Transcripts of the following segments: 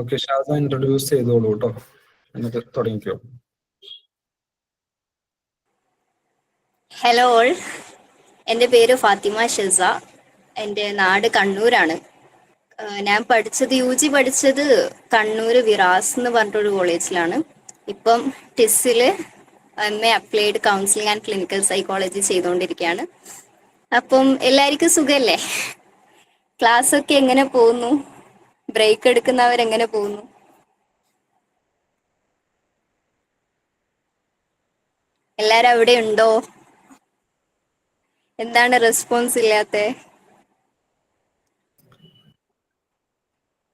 Okay, ഷാസ introduce ചെയ്തോളൂ കേട്ടോ, എന്നിട്ട് തുടങ്ങിക്കോ. ഹലോ ഓൾ, എൻ്റെ പേര് ഫാത്തിമ ഷെസ. എൻ്റെ നാട് കണ്ണൂരാണ്. ഞാൻ പഠിച്ചത് UG പഠിച്ചത് കണ്ണൂർ വിറാസ് എന്ന് പറഞ്ഞിട്ടൊരു കോളേജിലാണ്. ഇപ്പം ടിസ്സിൽ MA applied counselling and clinical psychology ചെയ്തുകൊണ്ടിരിക്കുകയാണ്. അപ്പം എല്ലാവർക്കും സുഖല്ലേ? ക്ലാസ് ഒക്കെ എങ്ങനെ പോകുന്നു? ബ്രേക്ക് എടുക്കുന്നവരെങ്ങനെ പോകുന്നു? എല്ലാരും അവിടെ ഉണ്ടോ? എന്താണ് റെസ്പോൺസ് ഇല്ലാത്തെ?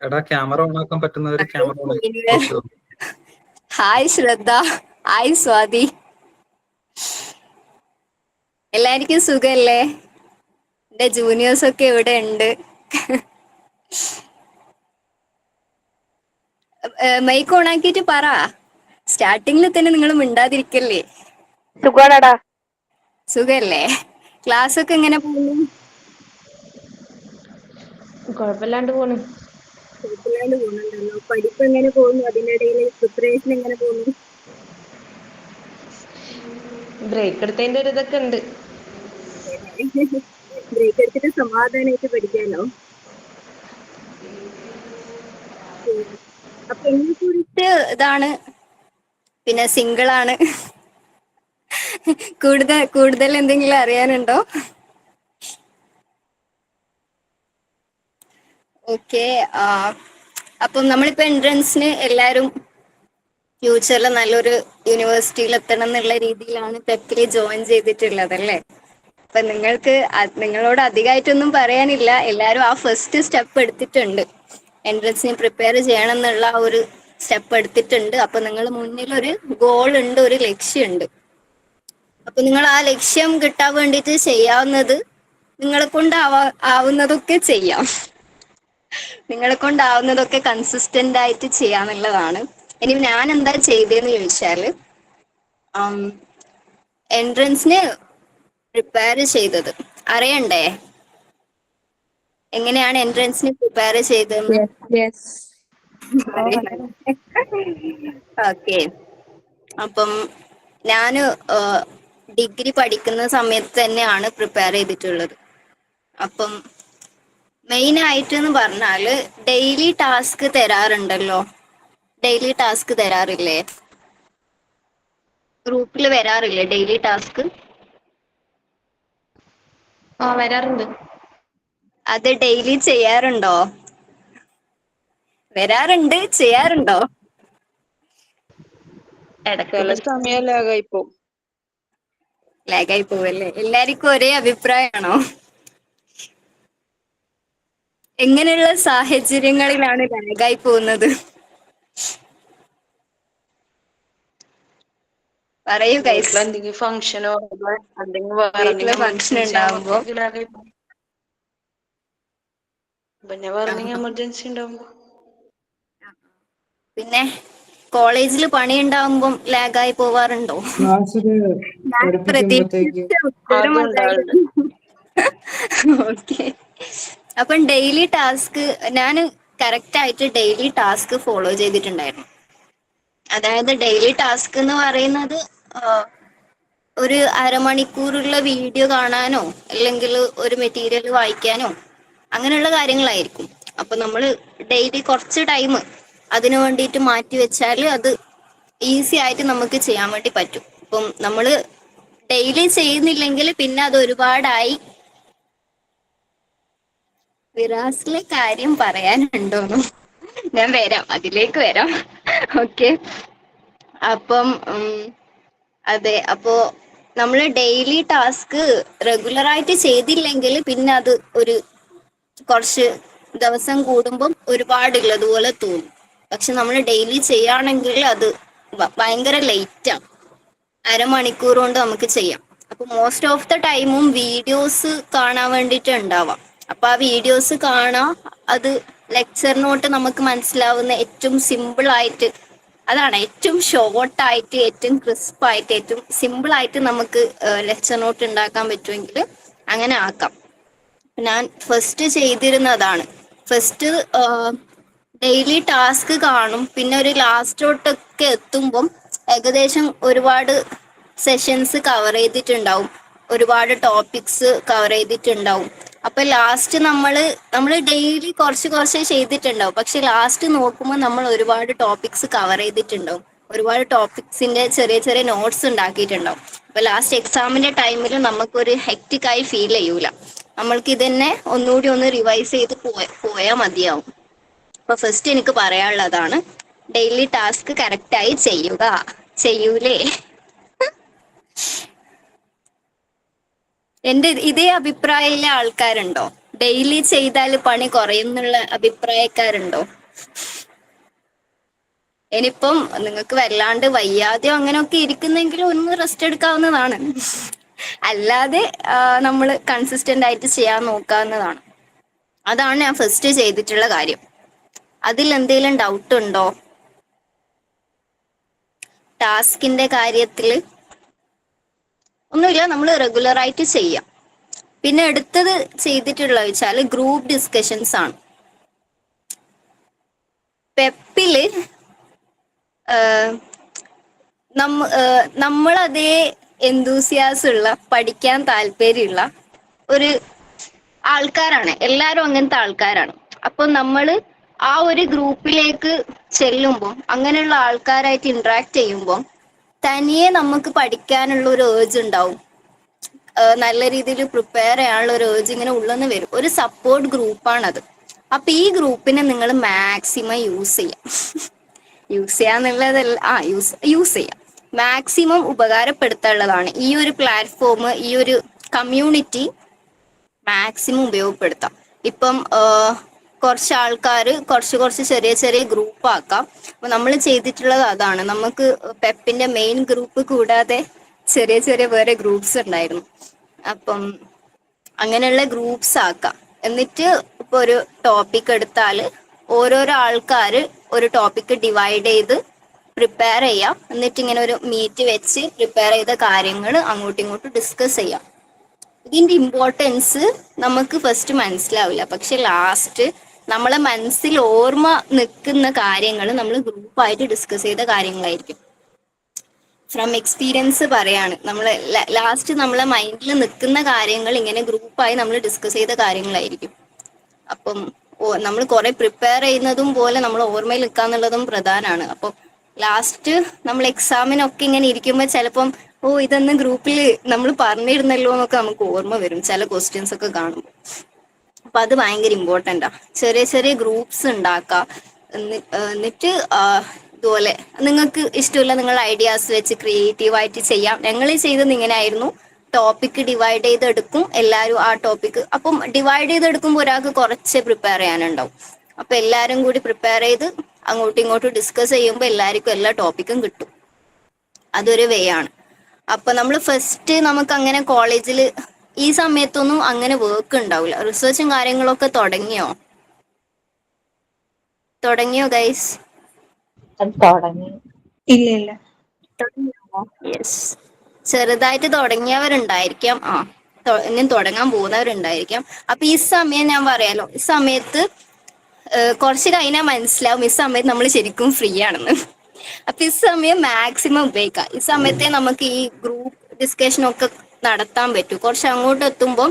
എടാ, ക്യാമറ ഓൺ ആക്കാൻ പറ്റുന്നവര് ക്യാമറ ഓൺ ആക്കി. ഹായ് ശ്രദ്ധ, ഹായ് സ്വാതി, എല്ലാവർക്കും സുഖല്ലേ? എന്റെ ജൂനിയേഴ്സ് ഒക്കെ ഇവിടെ ഉണ്ട്. മൈക്ക് ഓൺ ആക്കിയിട്ട് പറ. സ്റ്റാർട്ടിങ്ങിൽ തന്നെ നിങ്ങൾ മിണ്ടാതിരിക്കല്ലേ. സുഖാണടാ. സുഖല്ലേ? ക്ലാസ് ഒക്കെ എങ്ങനെ പോകുന്നു? കുഴപ്പമില്ലാണ്ട് പോണു. കുഴപ്പമില്ലാണ്ട് പോകുന്നുണ്ടല്ലോ. പഠിപ്പ് എങ്ങനെ പോകുന്നു? അതിനിടയിൽ പ്രിപ്പറേഷൻ എങ്ങനെ പോകുന്നു? ബ്രേക്ക് എടുത്തതിന്റെ ഒരു ഇതൊക്കെ ഉണ്ട്. ബ്രേക്ക് എടുത്തിട്ട് സമാധാനമായിട്ട് പഠിക്കാലോ. അപ്പൊ എന്നെ കുറിച്ച് ഇതാണ്, പിന്നെ സിംഗിൾ ആണ്. കൂടുതൽ എന്തെങ്കിലും അറിയാനുണ്ടോ? ഓക്കെ. അപ്പം നമ്മളിപ്പോ എൻട്രൻസിന് എല്ലാരും ഫ്യൂച്ചറിൽ നല്ലൊരു യൂണിവേഴ്സിറ്റിയിൽ എത്തണം എന്നുള്ള രീതിയിലാണ് പെപ്റ്റിൽ ജോയിൻ ചെയ്തിട്ടുള്ളത് അല്ലേ? അപ്പൊ നിങ്ങളോട് അധികമായിട്ടൊന്നും പറയാനില്ല. എല്ലാരും ആ ഫസ്റ്റ് സ്റ്റെപ്പ് എടുത്തിട്ടുണ്ട്. എൻട്രൻസിന് പ്രിപ്പയർ ചെയ്യണം എന്നുള്ള ഒരു സ്റ്റെപ്പ് എടുത്തിട്ടുണ്ട്. അപ്പൊ നിങ്ങൾ മുന്നിൽ ഒരു ഗോൾ ഉണ്ട്, ഒരു ലക്ഷ്യമുണ്ട്. അപ്പൊ നിങ്ങൾ ആ ലക്ഷ്യം കിട്ടാൻ വേണ്ടിയിട്ട് ചെയ്യാവുന്നത് നിങ്ങളെ കൊണ്ട് ആവുന്നതൊക്കെ ചെയ്യാം. നിങ്ങളെ കൊണ്ടാവുന്നതൊക്കെ കൺസിസ്റ്റന്റ് ആയിട്ട് ചെയ്യാന്നുള്ളതാണ്. ഇനി ഞാൻ എന്താ ചെയ്തതെന്ന് ചോദിച്ചാല്, എൻട്രൻസിന് പ്രിപ്പയർ ചെയ്തത് അറിയണ്ടേ? എങ്ങനെയാണ് എൻട്രൻസിന് പ്രിപ്പയർ ചെയ്തതെന്ന്? ഓക്കെ. അപ്പം ഞാന് ഡിഗ്രി പഠിക്കുന്ന സമയത്ത് തന്നെയാണ് പ്രിപ്പയർ ചെയ്തിട്ടുള്ളത്. അപ്പം മെയിൻ ആയിട്ട് എന്ന് പറഞ്ഞാല് ഡെയിലി ടാസ്ക് തരാറുണ്ടല്ലോ. ഡെയിലി ടാസ്ക് തരാറില്ലേ? ഗ്രൂപ്പിൽ വരാറില്ലേ ഡെയിലി ടാസ്ക്? വരാറുണ്ട്. അത് ഡെയിലി ചെയ്യാറുണ്ടോ? വരാറുണ്ട്, ചെയ്യാറുണ്ടോ? ചില സമയം ലാഗായിപ്പോ. ലാഗായി പോവല്ലേ? എല്ലാവർക്കും ഒരേ അഭിപ്രായമാണോ? എങ്ങനെയുള്ള സാഹചര്യങ്ങളിലാണ് ലാഗായി പോകുന്നത്? പറയൂ ഗൈസ്. എന്തെങ്കിലും ഫംഗ്ഷനോ വീട്ടില് ഫംഗ്ഷൻ ഉണ്ടാവുമ്പോ എമർജൻസി ഉണ്ടാവുമ്പോ. പിന്നെ കോളേജിൽ പണി ഉണ്ടാവുമ്പം ലാഗായി പോവാറുണ്ടോ? ഞാൻ പ്രതീക്ഷിച്ച ഉത്തരം അതായിരുന്നു. ഓക്കെ. അപ്പം ഡെയിലി ടാസ്ക് ഞാൻ കറക്റ്റ് ആയിട്ട് ഡെയിലി ടാസ്ക് ഫോളോ ചെയ്തിട്ടുണ്ടായിരുന്നു. അതായത് ഡെയിലി ടാസ്ക് എന്ന് പറയുന്നത് ഒരു അരമണിക്കൂറുള്ള വീഡിയോ കാണാനോ അല്ലെങ്കിൽ ഒരു മെറ്റീരിയൽ വായിക്കാനോ അങ്ങനെയുള്ള കാര്യങ്ങളായിരിക്കും. അപ്പൊ നമ്മൾ ഡെയിലി കുറച്ച് ടൈം അതിനു വേണ്ടിയിട്ട് മാറ്റി വെച്ചാൽ അത് ഈസി ആയിട്ട് നമുക്ക് ചെയ്യാൻ വേണ്ടി പറ്റും. ഇപ്പം നമ്മൾ ഡെയിലി ചെയ്യുന്നില്ലെങ്കിൽ പിന്നെ അത് ഒരുപാടായി. വിറാസിലെ കാര്യം പറയാനുണ്ടോന്നു? ഞാൻ വരാം, അതിലേക്ക് വരാം. ഓക്കെ. അപ്പം അതെ, അപ്പോ നമ്മൾ ഡെയിലി ടാസ്ക് റെഗുലറായിട്ട് ചെയ്തില്ലെങ്കിൽ പിന്നെ അത് ഒരു കുറച്ച് ദിവസം കൂടുമ്പം ഒരുപാടുള്ളതുപോലെ തോന്നും. പക്ഷെ നമ്മൾ ഡെയിലി ചെയ്യുകയാണെങ്കിൽ അത് ഭയങ്കര ലേറ്റാണ്. അരമണിക്കൂർ കൊണ്ട് നമുക്ക് ചെയ്യാം. അപ്പൊ മോസ്റ്റ് ഓഫ് ദ ടൈമും വീഡിയോസ് കാണാൻ വേണ്ടിയിട്ട് ഉണ്ടാവാം. അപ്പൊ ആ വീഡിയോസ് കാണാം. അത് ലെക്ചർ നോട്ട് നമുക്ക് മനസ്സിലാവുന്ന ഏറ്റവും സിമ്പിൾ ആയിട്ട്, അതാണ് ഏറ്റവും ഷോർട്ടായിട്ട്, ഏറ്റവും ക്രിസ്പായിട്ട്, ഏറ്റവും സിമ്പിൾ ആയിട്ട് നമുക്ക് ലെക്ചർ നോട്ട് ഉണ്ടാക്കാൻ പറ്റുമെങ്കിൽ അങ്ങനെ ആക്കാം. ഞാൻ ഫസ്റ്റ് ചെയ്തിരുന്നതാണ്. ഫസ്റ്റ് ഡെയിലി ടാസ്ക് കാണും. പിന്നെ ഒരു ലാസ്റ്റോട്ടൊക്കെ എത്തുമ്പം ഏകദേശം ഒരുപാട് സെഷൻസ് കവർ ചെയ്തിട്ടുണ്ടാവും, ഒരുപാട് ടോപ്പിക്സ് കവർ ചെയ്തിട്ടുണ്ടാവും. അപ്പൊ ലാസ്റ്റ് നമ്മൾ ഡെയിലി കുറച്ച് കുറച്ച് ചെയ്തിട്ടുണ്ടാവും, പക്ഷെ ലാസ്റ്റ് നോക്കുമ്പോൾ നമ്മൾ ഒരുപാട് ടോപ്പിക്സ് കവർ ചെയ്തിട്ടുണ്ടാവും, ഒരുപാട് ടോപ്പിക്സിന്റെ ചെറിയ ചെറിയ നോട്ട്സ് ഉണ്ടാക്കിയിട്ടുണ്ടാവും. അപ്പൊ ലാസ്റ്റ് എക്സാമിന്റെ ടൈമിൽ നമുക്കൊരു ഹെക്റ്റിക് ആയി ഫീൽ ചെയ്യൂല. നമ്മൾക്ക് ഇതന്നെ ഒന്നുകൂടി ഒന്ന് റിവൈസ് ചെയ്ത് പോയാൽ മതിയാവും. അപ്പൊ ഫസ്റ്റ് എനിക്ക് പറയാനുള്ളതാണ്, ഡെയിലി ടാസ്ക് കറക്റ്റായി ചെയ്യുക. ചെയ്യൂലേ? എന്റെ ഇതേ അഭിപ്രായമുള്ള ആൾക്കാരുണ്ടോ? ഡെയിലി ചെയ്താൽ പണി കുറയും എന്നുള്ള അഭിപ്രായക്കാരുണ്ടോ? ഇനിയിപ്പം നിങ്ങൾക്ക് വല്ലാണ്ട് വയ്യാതെയോ അങ്ങനെയൊക്കെ ഇരിക്കുന്നെങ്കിലും ഒന്ന് റെസ്റ്റ് എടുക്കാവുന്നതാണ്. അല്ലാതെ നമ്മൾ കൺസിസ്റ്റന്റ് ആയിട്ട് ചെയ്യാൻ നോക്കാവുന്നതാണ്. അതാണ് ഞാൻ ഫസ്റ്റ് ചെയ്തിട്ടുള്ള കാര്യം. അതിൽ എന്തെങ്കിലും ഡൗട്ട് ഉണ്ടോ? ടാസ്കിന്റെ കാര്യത്തിൽ ഒന്നുമില്ല, നമ്മൾ റെഗുലർ ആയിട്ട് ചെയ്യാം. പിന്നെ അടുത്തത് ചെയ്തിട്ടുള്ള വെച്ചാൽ ഗ്രൂപ്പ് ഡിസ്കഷൻസ് ആണ്. പെപ്പില് നമ്മളതേ എന്തൂസിയാസം ഉള്ള, പഠിക്കാൻ താല്പര്യമുള്ള ഒരു ആൾക്കാരാണ് എല്ലാരും, അങ്ങനത്തെ ആൾക്കാരാണ്. അപ്പൊ നമ്മള് ആ ഒരു ഗ്രൂപ്പിലേക്ക് ചെല്ലുമ്പോൾ, അങ്ങനെയുള്ള ആൾക്കാരായിട്ട് ഇന്ററാക്ട് ചെയ്യുമ്പോൾ തനിയെ നമുക്ക് പഠിക്കാനുള്ള ഒരു ഏർജ് ഉണ്ടാവും, നല്ല രീതിയിൽ പ്രിപ്പയർ ചെയ്യാനുള്ള ഒരു ഏർജ് ഇങ്ങനെ ഉള്ളെന്ന് വരും. ഒരു സപ്പോർട്ട് ഗ്രൂപ്പാണത്. അപ്പൊ ഈ ഗ്രൂപ്പിനെ നിങ്ങൾ മാക്സിമം യൂസ് ചെയ്യാം. യൂസ് ചെയ്യാന്നുള്ളതല്ല, യൂസ് ചെയ്യാം, മാക്സിമം ഉപകാരപ്പെടുത്താനുള്ളതാണ്. ഈ ഒരു പ്ലാറ്റ്ഫോം, ഈ ഒരു കമ്മ്യൂണിറ്റി മാക്സിമം ഉപയോഗപ്പെടുത്താം. ഇപ്പം കുറച്ച് ആൾക്കാർ കുറച്ച് ചെറിയ ചെറിയ ഗ്രൂപ്പ് ആക്കാം. അപ്പൊ നമ്മൾ ചെയ്തിട്ടുള്ളത് അതാണ്. നമുക്ക് പെപ്പിന്റെ മെയിൻ ഗ്രൂപ്പ് കൂടാതെ ചെറിയ ചെറിയ വേറെ ഗ്രൂപ്പ്സ് ഉണ്ടായിരുന്നു. അപ്പം അങ്ങനെയുള്ള ഗ്രൂപ്പ്സ് ആക്കാം. എന്നിട്ട് ഇപ്പൊ ഒരു ടോപ്പിക് എടുത്താൽ ഓരോരോ ആൾക്കാര് ഒരു ടോപ്പിക് ഡിവൈഡ് ചെയ്ത് പ്രിപ്പയർ ചെയ്യാം. എന്നിട്ട് ഇങ്ങനെ ഒരു മീറ്റ് വെച്ച് പ്രിപ്പയർ ചെയ്ത കാര്യങ്ങൾ അങ്ങോട്ടും ഇങ്ങോട്ടും ഡിസ്കസ് ചെയ്യാം. ഇതിന്റെ ഇമ്പോർട്ടൻസ് നമുക്ക് ഫസ്റ്റ് മനസ്സിലാവില്ല, പക്ഷെ ലാസ്റ്റ് നമ്മളെ മനസ്സിൽ ഓർമ്മ നിൽക്കുന്ന കാര്യങ്ങൾ നമ്മൾ ഗ്രൂപ്പായിട്ട് ഡിസ്കസ് ചെയ്ത കാര്യങ്ങളായിരിക്കും. ഫ്രം എക്സ്പീരിയൻസ് പറയാണ്, നമ്മൾ ലാസ്റ്റ് നമ്മളെ മൈൻഡിൽ നിൽക്കുന്ന കാര്യങ്ങൾ ഇങ്ങനെ ഗ്രൂപ്പായി നമ്മൾ ഡിസ്കസ് ചെയ്ത കാര്യങ്ങളായിരിക്കും. അപ്പം നമ്മൾ കുറെ പ്രിപ്പയർ ചെയ്യുന്നതും പോലെ നമ്മൾ ഓർമ്മയിൽ നിൽക്കാന്നുള്ളതും പ്രധാനമാണ്. അപ്പം ലാസ്റ്റ് നമ്മൾ എക്സാമിനൊക്കെ ഇങ്ങനെ ഇരിക്കുമ്പോൾ ചിലപ്പം ഇതൊന്ന് ഗ്രൂപ്പിൽ നമ്മൾ പറഞ്ഞിരുന്നല്ലോ എന്നൊക്കെ നമുക്ക് ഓർമ്മ വരും, ചില ക്വസ്റ്റ്യൻസ് ഒക്കെ കാണുമ്പോൾ. അപ്പൊ അത് ഭയങ്കര ഇമ്പോർട്ടൻ്റാ. ചെറിയ ചെറിയ ഗ്രൂപ്പ്സ് ഉണ്ടാക്കുക. എന്നിട്ട് ഇതുപോലെ നിങ്ങൾക്ക് ഇഷ്ടമുള്ള നിങ്ങളുടെ ഐഡിയാസ് വെച്ച് ക്രിയേറ്റീവായിട്ട് ചെയ്യാം. ഞങ്ങൾ ചെയ്തത് ഇങ്ങനെ ആയിരുന്നു, ടോപ്പിക് ഡിവൈഡ് ചെയ്തെടുക്കും എല്ലാവരും ആ ടോപ്പിക്. അപ്പം ഡിവൈഡ് ചെയ്തെടുക്കുമ്പോൾ ഒരാൾക്ക് കുറച്ച് പ്രിപ്പയർ ചെയ്യാനുണ്ടാവും. അപ്പൊ എല്ലാവരും കൂടി പ്രിപ്പയർ ചെയ്ത് അങ്ങോട്ടും ഇങ്ങോട്ടും ഡിസ്കസ് ചെയ്യുമ്പോൾ എല്ലാവർക്കും എല്ലാ ടോപ്പിക്കും കിട്ടും. അതൊരു വേ ആണ്. അപ്പൊ നമ്മൾ ഫസ്റ്റ് നമുക്ക് അങ്ങനെ കോളേജിൽ ഈ സമയത്തൊന്നും അങ്ങനെ വർക്ക് ഉണ്ടാവില്ല. റിസർച്ചും കാര്യങ്ങളൊക്കെ തുടങ്ങിയോ ഗൈസ്? തുടങ്ങി. ഇല്ല. യെസ്, ചെറുതായിട്ട് തുടങ്ങിയവരുണ്ടായിരിക്കാം, ഇനിയും തുടങ്ങാൻ പോകുന്നവരുണ്ടായിരിക്കാം. അപ്പൊ ഈ സമയം ഞാൻ പറയാലോ, ഈ സമയത്ത് കുറച്ച് കഴിഞ്ഞാൽ മനസ്സിലാവും ഈ സമയത്ത് നമ്മൾ ശരിക്കും ഫ്രീ ആണെന്ന്. അപ്പൊ ഈ സമയം മാക്സിമം ഉപയോഗിക്കാം. ഈ സമയത്തെ നമുക്ക് ഈ ഗ്രൂപ്പ് ഡിസ്കഷൻ ഒക്കെ നടത്താൻ പറ്റും. കുറച്ച് അങ്ങോട്ട് എത്തുമ്പോൾ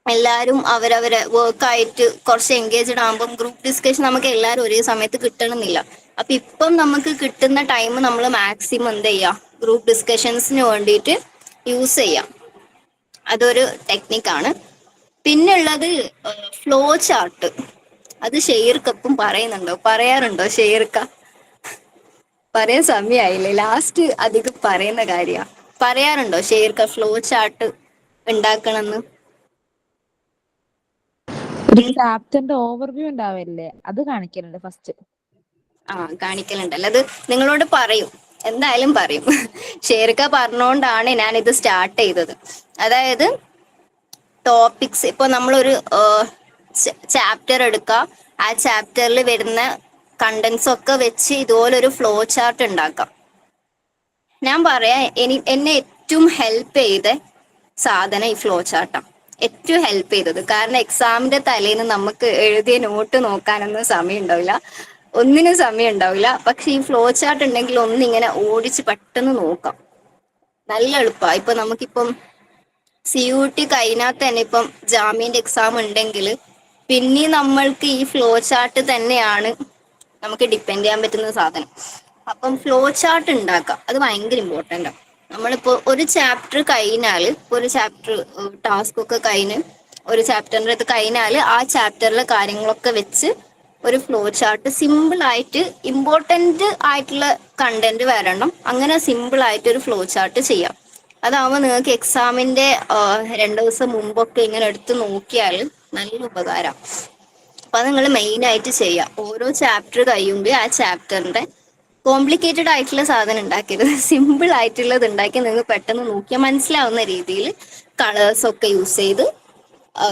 എല്ലാവരും അവരവരെ വർക്കായിട്ട് കുറച്ച് എൻഗേജ്ഡ് ആകുമ്പോൾ ഗ്രൂപ്പ് ഡിസ്കഷൻ നമുക്ക് എല്ലാവരും ഒരേ സമയത്ത് കിട്ടണമെന്നില്ല. അപ്പൊ ഇപ്പം നമുക്ക് കിട്ടുന്ന ടൈം നമ്മൾ മാക്സിമം എന്ത് ചെയ്യാം, ഗ്രൂപ്പ് ഡിസ്കഷൻസിന് വേണ്ടിയിട്ട് യൂസ് ചെയ്യാം. അതൊരു ടെക്നിക്കാണ്. പിന്നുള്ളത് ഫ്ലോ ചാർട്ട്. അത് ഷെയർക്കപ്പം പറയാറുണ്ടോ? ഷെയർക്ക പറയാൻ സമയമായില്ലേ, ലാസ്റ്റ് അധികം പറയുന്ന കാര്യമാണ്. പറയാറുണ്ടോ ഷെയർക്ക ഫ്ലോ ചാർട്ട് ഉണ്ടാക്കണമെന്ന്? ഒരു ചാപ്റ്ററിന്റെ ഓവർവ്യൂ ഉണ്ടാവില്ലേ, അത് കാണിക്കലുണ്ട് ഫസ്റ്റ്. കാണിക്കലുണ്ടല്ലോ. അത് നിങ്ങളോട് പറയും, എന്തായാലും പറയും. ഷെയർക്ക പറഞ്ഞുകൊണ്ടാണ് ഞാൻ ഇത് സ്റ്റാർട്ട് ചെയ്തത്. അതായത് ടോപ്പിക്സ്, ഇപ്പൊ നമ്മളൊരു ചാപ്റ്റർ എടുക്കുക, ആ ചാപ്റ്ററിൽ വരുന്ന കണ്ടന്റ്സ് ഒക്കെ വെച്ച് ഇതുപോലൊരു ഫ്ലോ ചാർട്ട് ഉണ്ടാക്കാം. ഞാൻ പറയാം, എന്നെ ഏറ്റവും ഹെൽപ്പ് ചെയ്ത സാധനം ഈ ഫ്ലോ ചാർട്ടാണ്. ഏറ്റവും ഹെൽപ്പ് ചെയ്തത്. കാരണം എക്സാമിന്റെ തലേന്ന് നമുക്ക് എഴുതിയ നോട്ട് നോക്കാനൊന്നും സമയം ഉണ്ടാവില്ല, ഒന്നിനും സമയം ഉണ്ടാവില്ല. പക്ഷെ ഈ ഫ്ലോ ചാർട്ട് ഉണ്ടെങ്കിൽ ഒന്നിങ്ങനെ ഓടിച്ച് പെട്ടെന്ന് നോക്കാം, നല്ല എളുപ്പമാണ്. ഇപ്പൊ നമുക്കിപ്പം CUT കഴിഞ്ഞാൽ തന്നെ ഇപ്പം ജാമ്യന്റെ എക്സാം ഉണ്ടെങ്കിൽ പിന്നെ നമ്മൾക്ക് ഈ ഫ്ലോ ചാർട്ട് തന്നെയാണ് നമുക്ക് ഡിപ്പെൻഡ് ചെയ്യാൻ പറ്റുന്ന സാധനം. അപ്പം ഫ്ലോ ചാർട്ട് ഉണ്ടാക്കാം, അത് ഭയങ്കര ഇമ്പോർട്ടൻ്റ് ആണ്. നമ്മളിപ്പോ ഒരു ചാപ്റ്റർ കഴിഞ്ഞാല്, ഒരു ചാപ്റ്റർ ടാസ്ക് ഒക്കെ കഴിഞ്ഞ് ഒരു ചാപ്റ്ററിന്റെ അടുത്ത് കഴിഞ്ഞാല് ആ ചാപ്റ്ററിലെ കാര്യങ്ങളൊക്കെ വെച്ച് ഒരു ഫ്ലോ ചാർട്ട് സിമ്പിൾ ആയിട്ട്, ഇമ്പോർട്ടന്റ് ആയിട്ടുള്ള കണ്ടന്റ് വരണം, അങ്ങനെ സിമ്പിൾ ആയിട്ട് ഒരു ഫ്ലോ ചാർട്ട് ചെയ്യാം. അതാവുമ്പോൾ നിങ്ങൾക്ക് എക്സാമിന്റെ 2 ദിവസം മുമ്പൊക്കെ ഇങ്ങനെ എടുത്ത് നോക്കിയാൽ നല്ല ഉപകാരം. അപ്പൊ അത് നിങ്ങൾ മെയിൻ ആയിട്ട് ചെയ്യാം. ഓരോ ചാപ്റ്റർ കഴിയുമ്പോൾ ആ ചാപ്റ്ററിന്റെ കോംപ്ലിക്കേറ്റഡ് ആയിട്ടുള്ള സാധനം ഉണ്ടാക്കരുത്, സിമ്പിൾ ആയിട്ടുള്ളത് ഉണ്ടാക്കി നിങ്ങൾക്ക് പെട്ടെന്ന് നോക്കിയാൽ മനസ്സിലാവുന്ന രീതിയിൽ കളേഴ്സ് ഒക്കെ യൂസ് ചെയ്ത്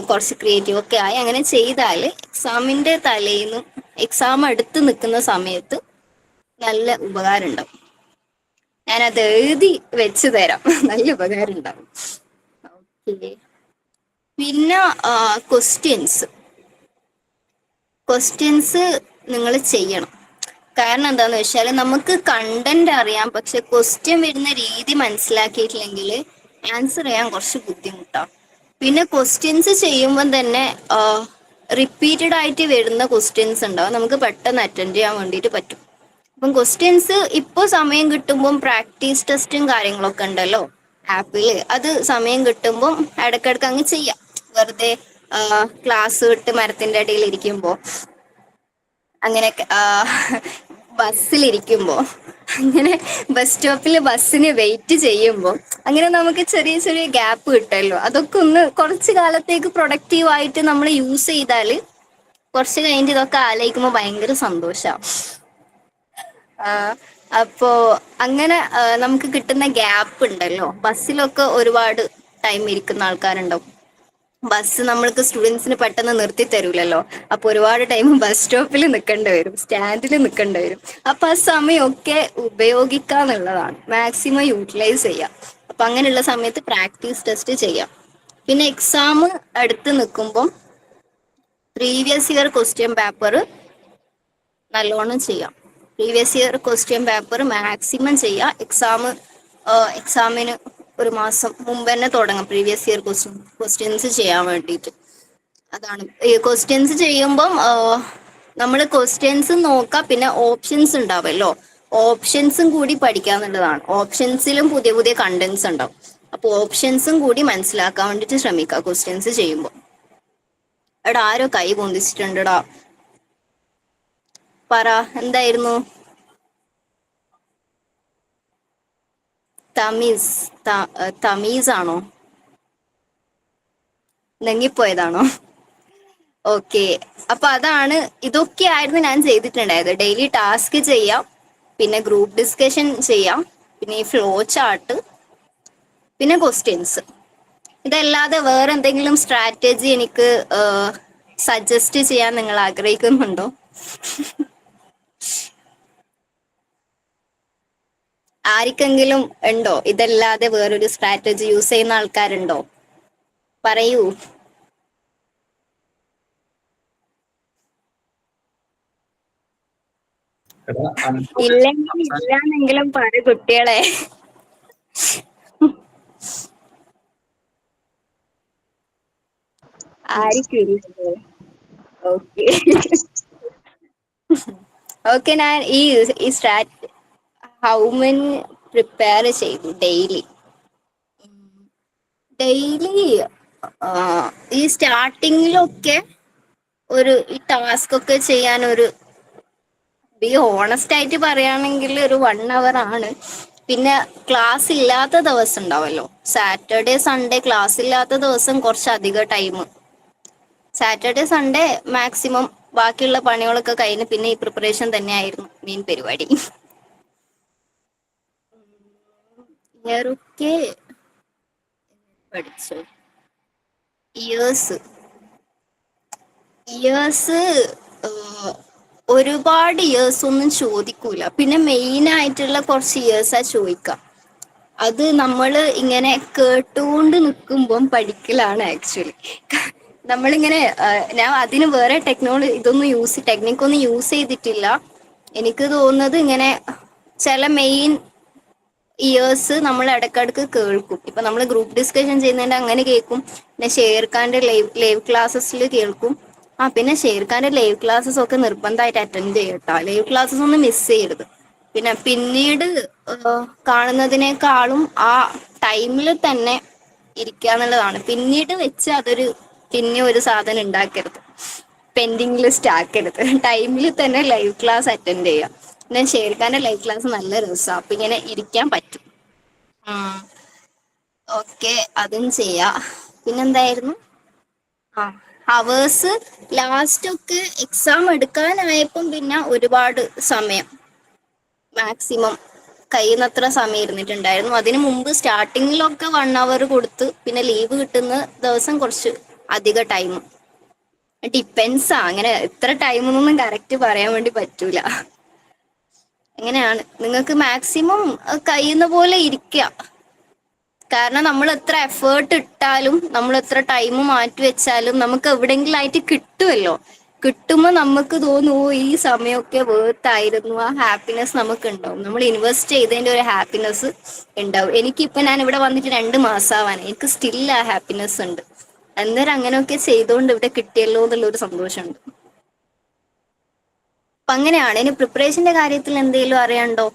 കുറച്ച് ക്രിയേറ്റീവ് ഒക്കെ ആയി അങ്ങനെ ചെയ്താൽ എക്സാമിന്റെ തലേന്ന് എക്സാം അടുത്ത് നിൽക്കുന്ന സമയത്ത് നല്ല ഉപകാരം ഉണ്ടാവും. ഞാനത് എഴുതി വെച്ച് തരാം, നല്ല ഉപകാരം ഉണ്ടാവും. ഓക്കെ, പിന്നെ ക്വസ്റ്റ്യൻസ് നിങ്ങൾ ചെയ്യണം. കാരണം എന്താന്ന് വെച്ചാൽ നമുക്ക് കണ്ടന്റ് അറിയാം, പക്ഷെ ക്വസ്റ്റ്യൻ വരുന്ന രീതി മനസ്സിലാക്കിയിട്ടില്ലെങ്കിൽ ആൻസർ ചെയ്യാൻ കുറച്ച് ബുദ്ധിമുട്ടാണ്. പിന്നെ ക്വസ്റ്റ്യൻസ് ചെയ്യുമ്പോൾ തന്നെ റിപ്പീറ്റഡ് ആയിട്ട് വരുന്ന ക്വസ്റ്റ്യൻസ് ഉണ്ടാവും, നമുക്ക് പെട്ടെന്ന് അറ്റൻഡ് ചെയ്യാൻ വേണ്ടിയിട്ട് പറ്റും. അപ്പം ക്വസ്റ്റ്യൻസ് ഇപ്പോൾ സമയം കിട്ടുമ്പം പ്രാക്ടീസ് ടെസ്റ്റും കാര്യങ്ങളൊക്കെ ഉണ്ടല്ലോ ആപ്പില്, അത് സമയം കിട്ടുമ്പം ഇടയ്ക്കിടയ്ക്ക് അങ്ങ് ചെയ്യാം. വെറുതെ ക്ലാസ് വിട്ട് മരത്തിന്റെ അടിയിൽ ഇരിക്കുമ്പോൾ, അങ്ങനെ ബസ്സിലിരിക്കുമ്പോൾ, അങ്ങനെ ബസ് സ്റ്റോപ്പിൽ ബസ്സിന് വെയിറ്റ് ചെയ്യുമ്പോൾ, അങ്ങനെ നമുക്ക് ചെറിയ ചെറിയ ഗ്യാപ്പ് കിട്ടുമല്ലോ, അതൊക്കെ ഒന്ന് കുറച്ച് കാലത്തേക്ക് പ്രൊഡക്റ്റീവ് ആയിട്ട് നമ്മൾ യൂസ് ചെയ്താൽ കുറച്ച് കഴിഞ്ഞിട്ട് ഇതൊക്കെ ആലോചിക്കുമ്പോൾ ഭയങ്കര സന്തോഷമാണ്. അപ്പോ അങ്ങനെ നമുക്ക് കിട്ടുന്ന ഗ്യാപ്പ് ഉണ്ടല്ലോ, ബസ്സിലൊക്കെ ഒരുപാട് ടൈം ഇരിക്കുന്ന ആൾക്കാരുണ്ടാവും. ബസ് നമ്മൾക്ക് സ്റ്റുഡൻസിന് പെട്ടെന്ന് നിർത്തി തരൂലല്ലോ, അപ്പൊ ഒരുപാട് ടൈം ബസ് സ്റ്റോപ്പിൽ നിൽക്കേണ്ടി വരും, സ്റ്റാൻഡിൽ നിൽക്കേണ്ടി വരും. അപ്പൊ ആ സമയമൊക്കെ ഉപയോഗിക്കാന്നുള്ളതാണ്, മാക്സിമം യൂട്ടിലൈസ് ചെയ്യാം. അപ്പൊ അങ്ങനെയുള്ള സമയത്ത് പ്രാക്ടീസ് ടെസ്റ്റ് ചെയ്യാം. പിന്നെ എക്സാം അടുത്ത് നിൽക്കുമ്പം പ്രീവിയസ് ഇയർ ക്വസ്റ്റ്യൻ പേപ്പർ നല്ലോണം ചെയ്യാം. Previous year question paper maximum ചെയ്യുക. എക്സാമിന് 1 മാസം മുമ്പ് തന്നെ തുടങ്ങാം പ്രീവിയസ് ഇയർ ക്വസ്റ്റ്യൻസ് ചെയ്യാൻ വേണ്ടിയിട്ട്. അതാണ് ഈ ക്വസ്റ്റ്യൻസ് ചെയ്യുമ്പം നമ്മൾ ക്വസ്റ്റ്യൻസ് നോക്കാം, പിന്നെ ഓപ്ഷൻസ് ഉണ്ടാവുമല്ലോ, ഓപ്ഷൻസും കൂടി പഠിക്കാന്നുള്ളതാണ്. ഓപ്ഷൻസിലും പുതിയ പുതിയ കണ്ടന്റ്സ് ഉണ്ടാവും, അപ്പൊ ഓപ്ഷൻസും കൂടി മനസ്സിലാക്കാൻ വേണ്ടിയിട്ട് ശ്രമിക്കുക ക്വസ്റ്റ്യൻസ് ചെയ്യുമ്പോൾ. എടാ ആരോ കൈ പൊന്തിച്ചിട്ടുണ്ടടാ, പറ എന്തായിരുന്നു? തമീസ് ആണോ? നെങ്ങിപ്പോയതാണോ? ഓക്കെ, അപ്പൊ അതാണ്, ഇതൊക്കെ ആയിരുന്നു ഞാൻ ചെയ്തിട്ടുണ്ടായത്. ഡെയിലി ടാസ്ക് ചെയ്യാം, പിന്നെ ഗ്രൂപ്പ് ഡിസ്കഷൻ ചെയ്യാം, പിന്നെ ഈ ഫ്ലോ ചാർട്ട്, പിന്നെ ക്വസ്റ്റ്യൻസ്. ഇതല്ലാതെ വേറെ എന്തെങ്കിലും സ്ട്രാറ്റജി എനിക്ക് സജസ്റ്റ് ചെയ്യാൻ നിങ്ങൾ ആഗ്രഹിക്കുന്നുണ്ടോ? ആർക്കെങ്കിലും ഉണ്ടോ? ഇതല്ലാതെ വേറൊരു സ്ട്രാറ്റജി യൂസ് ചെയ്യുന്ന ആൾക്കാരുണ്ടോ? പറയൂ. ഇല്ലെങ്കിൽ ഇല്ലാന്നെങ്കിലും പറ കുട്ടികളെ. ആയിരിക്കും. ഓക്കെ ഓക്കെ, ഞാൻ ഈ ഹൗ മെനി പ്രിപ്പയർ ചെയ്തു ഡെയിലി. ഈ സ്റ്റാർട്ടിങ്ങിലൊക്കെ ഈ ടാസ്ക് ഒക്കെ ചെയ്യാൻ ഓണസ്റ്റ് ആയിട്ട് പറയുകയാണെങ്കിൽ ഒരു 1 hour ആണ്. പിന്നെ ക്ലാസ് ഇല്ലാത്ത ദിവസം ഉണ്ടാവല്ലോ, സാറ്റർഡേ സൺഡേ ക്ലാസ് ഇല്ലാത്ത ദിവസം കുറച്ചധികം ടൈം. സാറ്റർഡേ സൺഡേ മാക്സിമം ബാക്കിയുള്ള പണികളൊക്കെ കഴിഞ്ഞ് പിന്നെ ഈ പ്രിപ്പറേഷൻ തന്നെയായിരുന്നു മെയിൻ പരിപാടി. ഇയറൊക്കെ പഠിച്ചു. ഇയേഴ്സ് ഒരുപാട് ഇയേഴ്സ് ഒന്നും ചോദിക്കൂല, പിന്നെ മെയിൻ ആയിട്ടുള്ള കുറച്ച് ഇയേഴ്സാ ചോദിക്കാം. അത് നമ്മള് ഇങ്ങനെ കേട്ടുകൊണ്ട് നിൽക്കുമ്പം പഠിക്കലാണ് ആക്ച്വലി. നമ്മളിങ്ങനെ ഞാൻ അതിന് വേറെ ടെക്നിക്കൊന്നും യൂസ് ചെയ്തിട്ടില്ല. എനിക്ക് തോന്നുന്നത് ഇങ്ങനെ ചില മെയിൻ ഇയേഴ്സ് നമ്മൾ ഇടക്കിടക്ക് കേൾക്കും. ഇപ്പൊ നമ്മൾ ഗ്രൂപ്പ് ഡിസ്കഷൻ ചെയ്യുന്നതിന്റെ അങ്ങനെ കേൾക്കും. പിന്നെ ഷേർഖാന്റെ ലൈവ് ക്ലാസ്സസിൽ കേൾക്കും. പിന്നെ ഷേർഖാന്റെ ലൈവ് ക്ലാസ്സസ് ഒക്കെ നിർബന്ധമായിട്ട് അറ്റൻഡ് ചെയ്യട്ടോ. ലൈവ് ക്ലാസ്സസ് ഒന്നും മിസ് ചെയ്യരുത്. പിന്നെ പിന്നീട് കാണുന്നതിനേക്കാളും ആ ടൈമിൽ തന്നെ ഇരിക്കുക എന്നുള്ളതാണ്. പിന്നീട് വെച്ച് പിന്നെ ഒരു സാധനം ഉണ്ടാക്കരുത്, പെൻഡിങ് ലിസ്റ്റ് ആക്കരുത്. ടൈമിൽ തന്നെ ലൈവ് ക്ലാസ് അറ്റൻഡ് ചെയ്യുക. പിന്നെ ഷേർഖാന്റെ ലൈവ് ക്ലാസ് നല്ല രസമാണ്. അപ്പൊ ഇങ്ങനെ ഇരിക്കാൻ പറ്റും. ഓക്കെ, അതും ചെയ്യാം. പിന്നെന്തായിരുന്നു? ഹവേഴ്സ് ലാസ്റ്റ് ഒക്കെ എക്സാം എടുക്കാനായപ്പം പിന്നെ ഒരുപാട് സമയം, മാക്സിമം കഴിയുന്നത്ര സമയം ഇരുന്നിട്ടുണ്ടായിരുന്നു. അതിനു മുമ്പ് സ്റ്റാർട്ടിങ്ങിലൊക്കെ 1 hour കൊടുത്ത്, പിന്നെ ലീവ് കിട്ടുന്ന ദിവസം കുറച്ച് അധിക ടൈം. ഡിപ്പെൻസാ, അങ്ങനെ എത്ര ടൈം എന്നൊന്നും കറക്റ്റ് പറയാൻ വേണ്ടി പറ്റൂല. എങ്ങനെയാണ് നിങ്ങൾക്ക് മാക്സിമം കഴിയുന്ന പോലെ ഇരിക്കുക. കാരണം നമ്മൾ എത്ര എഫേർട്ട് ഇട്ടാലും നമ്മൾ എത്ര ടൈം മാറ്റി വെച്ചാലും നമുക്ക് എവിടെയെങ്കിലും ആയിട്ട് കിട്ടുമല്ലോ. കിട്ടുമ്പോൾ നമുക്ക് തോന്നുമോ ഈ സമയമൊക്കെ വേർത്തായിരുന്നു. ആ ഹാപ്പിനെസ് നമുക്ക് ഉണ്ടാവും. നമ്മൾ ഇൻവെസ്റ്റ് ചെയ്തതിന്റെ ഒരു ഹാപ്പിനെസ് ഉണ്ടാവും. എനിക്കിപ്പോ ഞാൻ ഇവിടെ വന്നിട്ട് 2 മാസമാവാൻ, എനിക്ക് സ്റ്റിൽ ആ ഹാപ്പിനെസ് ഉണ്ട്. അന്നേരം അങ്ങനെയൊക്കെ ചെയ്തുകൊണ്ട് ഇവിടെ കിട്ടിയല്ലോ എന്നുള്ളൊരു സന്തോഷമുണ്ട്. അപ്പൊ അങ്ങനെയാണ്. ഇനി പ്രിപ്പറേഷന്റെ കാര്യത്തിൽ എന്തെങ്കിലും അറിയാണ്ടോ?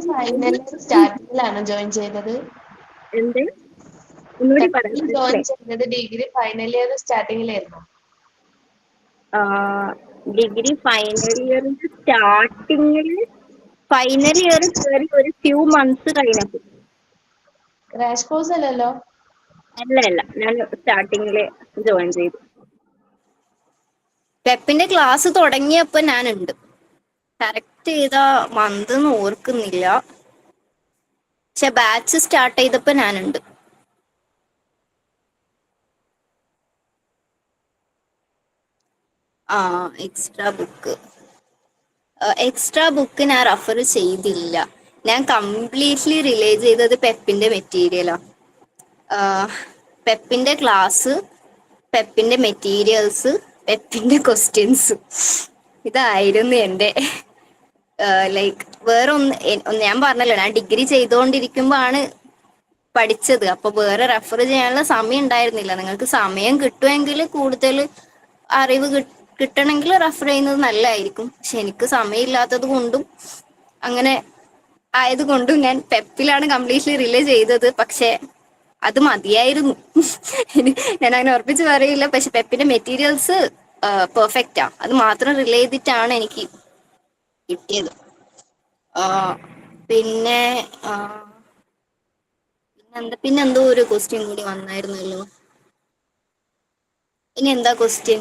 ഫൈനൽ സ്റ്റാർട്ടിങ്ങിലാണ് ജോയിൻ ചെയ്തത്. എന്ത് ഒന്നുകൂടി ജോയിൻ ചെയ്തത് ഡിഗ്രി ഫൈനൽ ഇയർ സ്റ്റാർട്ടിങ്ങിലായിരുന്നു. ഡിഗ്രി ഫൈനൽ ഇയറിന്റെ സ്റ്റാർട്ടിങ്ങിൽ ഫൈനൽ ഇയർ കയറി ഒരു ഫ്യൂ മന്ത്സ് കഴിഞ്ഞപ്പോൾ. ക്രാഷ് കോഴ്സ് അല്ലല്ലോ? അല്ല, ഞാൻ സ്റ്റാർട്ടിങ്ങില് ജോയിൻ ചെയ്തു. പെപ്പിന്റെ ക്ലാസ് തുടങ്ങിയപ്പോ ഞാനുണ്ട്. കറക്റ്റ് ചെയ്ത മന്ത് ഒന്നും ഓർക്കുന്നില്ല, പക്ഷെ ബാച്ച് സ്റ്റാർട്ട് ചെയ്തപ്പോ ഞാനുണ്ട്. എക്സ്ട്രാ ബുക്ക് ഞാൻ റെഫർ ചെയ്തില്ല. ഞാൻ കംപ്ലീറ്റ്ലി റിലേ ചെയ്തത് പെപ്പിന്റെ മെറ്റീരിയലാ. പെപ്പിന്റെ ക്ലാസ്, പെപ്പിന്റെ മെറ്റീരിയൽസ്, പെപ്പിന്റെ ക്വസ്റ്റ്യൻസ്, ഇതായിരുന്നു എൻ്റെ ലൈക്ക്. വേറെ ഞാൻ പറഞ്ഞല്ലോ, ഞാൻ ഡിഗ്രി ചെയ്തുകൊണ്ടിരിക്കുമ്പോ ആണ് പഠിച്ചത്. അപ്പൊ വേറെ റെഫർ ചെയ്യാനുള്ള സമയം ഉണ്ടായിരുന്നില്ല. നിങ്ങൾക്ക് സമയം കിട്ടുമെങ്കിൽ കൂടുതൽ അറിവ് കിട്ടണമെങ്കിൽ റെഫർ ചെയ്യുന്നത് നല്ലതായിരിക്കും. പക്ഷെ എനിക്ക് സമയമില്ലാത്തത് കൊണ്ടും അങ്ങനെ ആയതുകൊണ്ടും ഞാൻ പെപ്പിലാണ് കംപ്ലീറ്റ്ലി റിലേ ചെയ്തത്. പക്ഷെ അത് മതിയായിരുന്നു. ഞാൻ അങ്ങനെ ഉറപ്പിച്ച് പറയില്ല. പക്ഷെ പെപ്പിന്റെ മെറ്റീരിയൽസ് പെർഫെക്റ്റാ. അത് മാത്രം റിലേ ചെയ്തിട്ടാണ് എനിക്ക് കിട്ടിയത്. പിന്നെ പിന്നെന്തോ ഒരു ക്വസ്റ്റ്യൻ കൂടി വന്നായിരുന്നല്ലോ. ഇനി എന്താ ക്വസ്റ്റ്യൻ?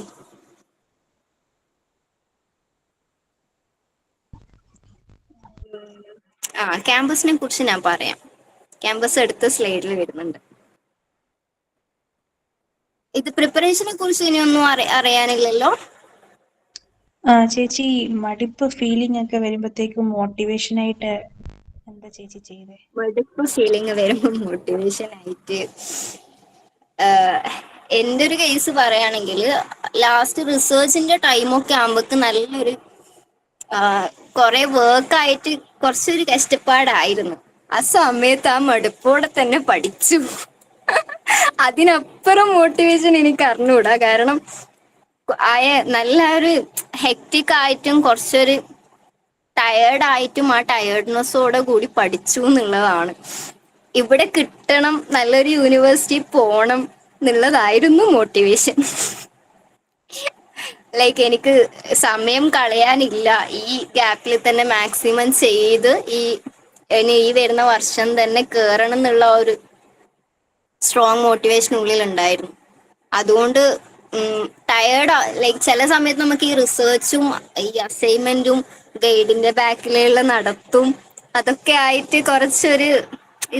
ക്യാമ്പസിനെ കുറിച്ച് ഞാൻ പറയാം. ക്യാമ്പസ് അടുത്ത സ്ലൈഡിൽ വരുന്നുണ്ട്. ഇത് പ്രിപ്പറേഷനെ കുറിച്ച് ഇനിയൊന്നും അറിയാനില്ലല്ലോ. ചേച്ചി, മടുപ്പ് ഫീലിംഗ് ഒക്കെ വരുമ്പോഴത്തേക്കും മോട്ടിവേഷൻ ആയിട്ട് എന്താ ചേച്ചി ചെയ്തേ? മടുപ്പ് ഫീലിംഗ് വരുമ്പോൾ മോട്ടിവേഷൻ ആയിട്ട് എൻ്റെ ഒരു കേസ് പറയുകയാണെങ്കിൽ, ലാസ്റ്റ് റിസർച്ചിന്റെ ടൈമൊക്കെ ആകുമ്പോക്ക് നല്ലൊരു കുറെ വർക്കായിട്ട് കുറച്ചൊരു കഷ്ടപ്പാടായിരുന്നു. ആ സമയത്ത് ആ മടുപ്പോടെ തന്നെ പഠിച്ചു. അതിനപ്പുറം മോട്ടിവേഷൻ എനിക്ക് അറിഞ്ഞൂടാ. കാരണം നല്ല ഒരു ഹെക്റ്റിക് ആയിട്ടും കുറച്ചൊരു ടയേർഡായിട്ടും ആ ടയേർഡ്നെസ്സോടെ കൂടി പഠിച്ചു എന്നുള്ളതാണ്. ഇവിടെ കിട്ടണം, നല്ലൊരു യൂണിവേഴ്സിറ്റി പോണം എന്നുള്ളതായിരുന്നു മോട്ടിവേഷൻ. ലൈക്ക് എനിക്ക് സമയം കളയാനില്ല, ഈ ഗ്യാപ്പിൽ തന്നെ മാക്സിമം ചെയ്ത് ഇനി ഈ വരുന്ന വർഷം തന്നെ കേറണം എന്നുള്ള ഒരു സ്ട്രോങ് മോട്ടിവേഷൻ ഉള്ളിൽ ഉണ്ടായിരുന്നു. അതുകൊണ്ട് ലൈക്ക് ചില സമയത്ത് നമുക്ക് ഈ റിസർച്ചും ഈ അസൈൻമെന്റും ഗൈഡിന്റെ ബാക്കിലുള്ള നടത്തും അതൊക്കെ ആയിട്ട് കുറച്ചൊരു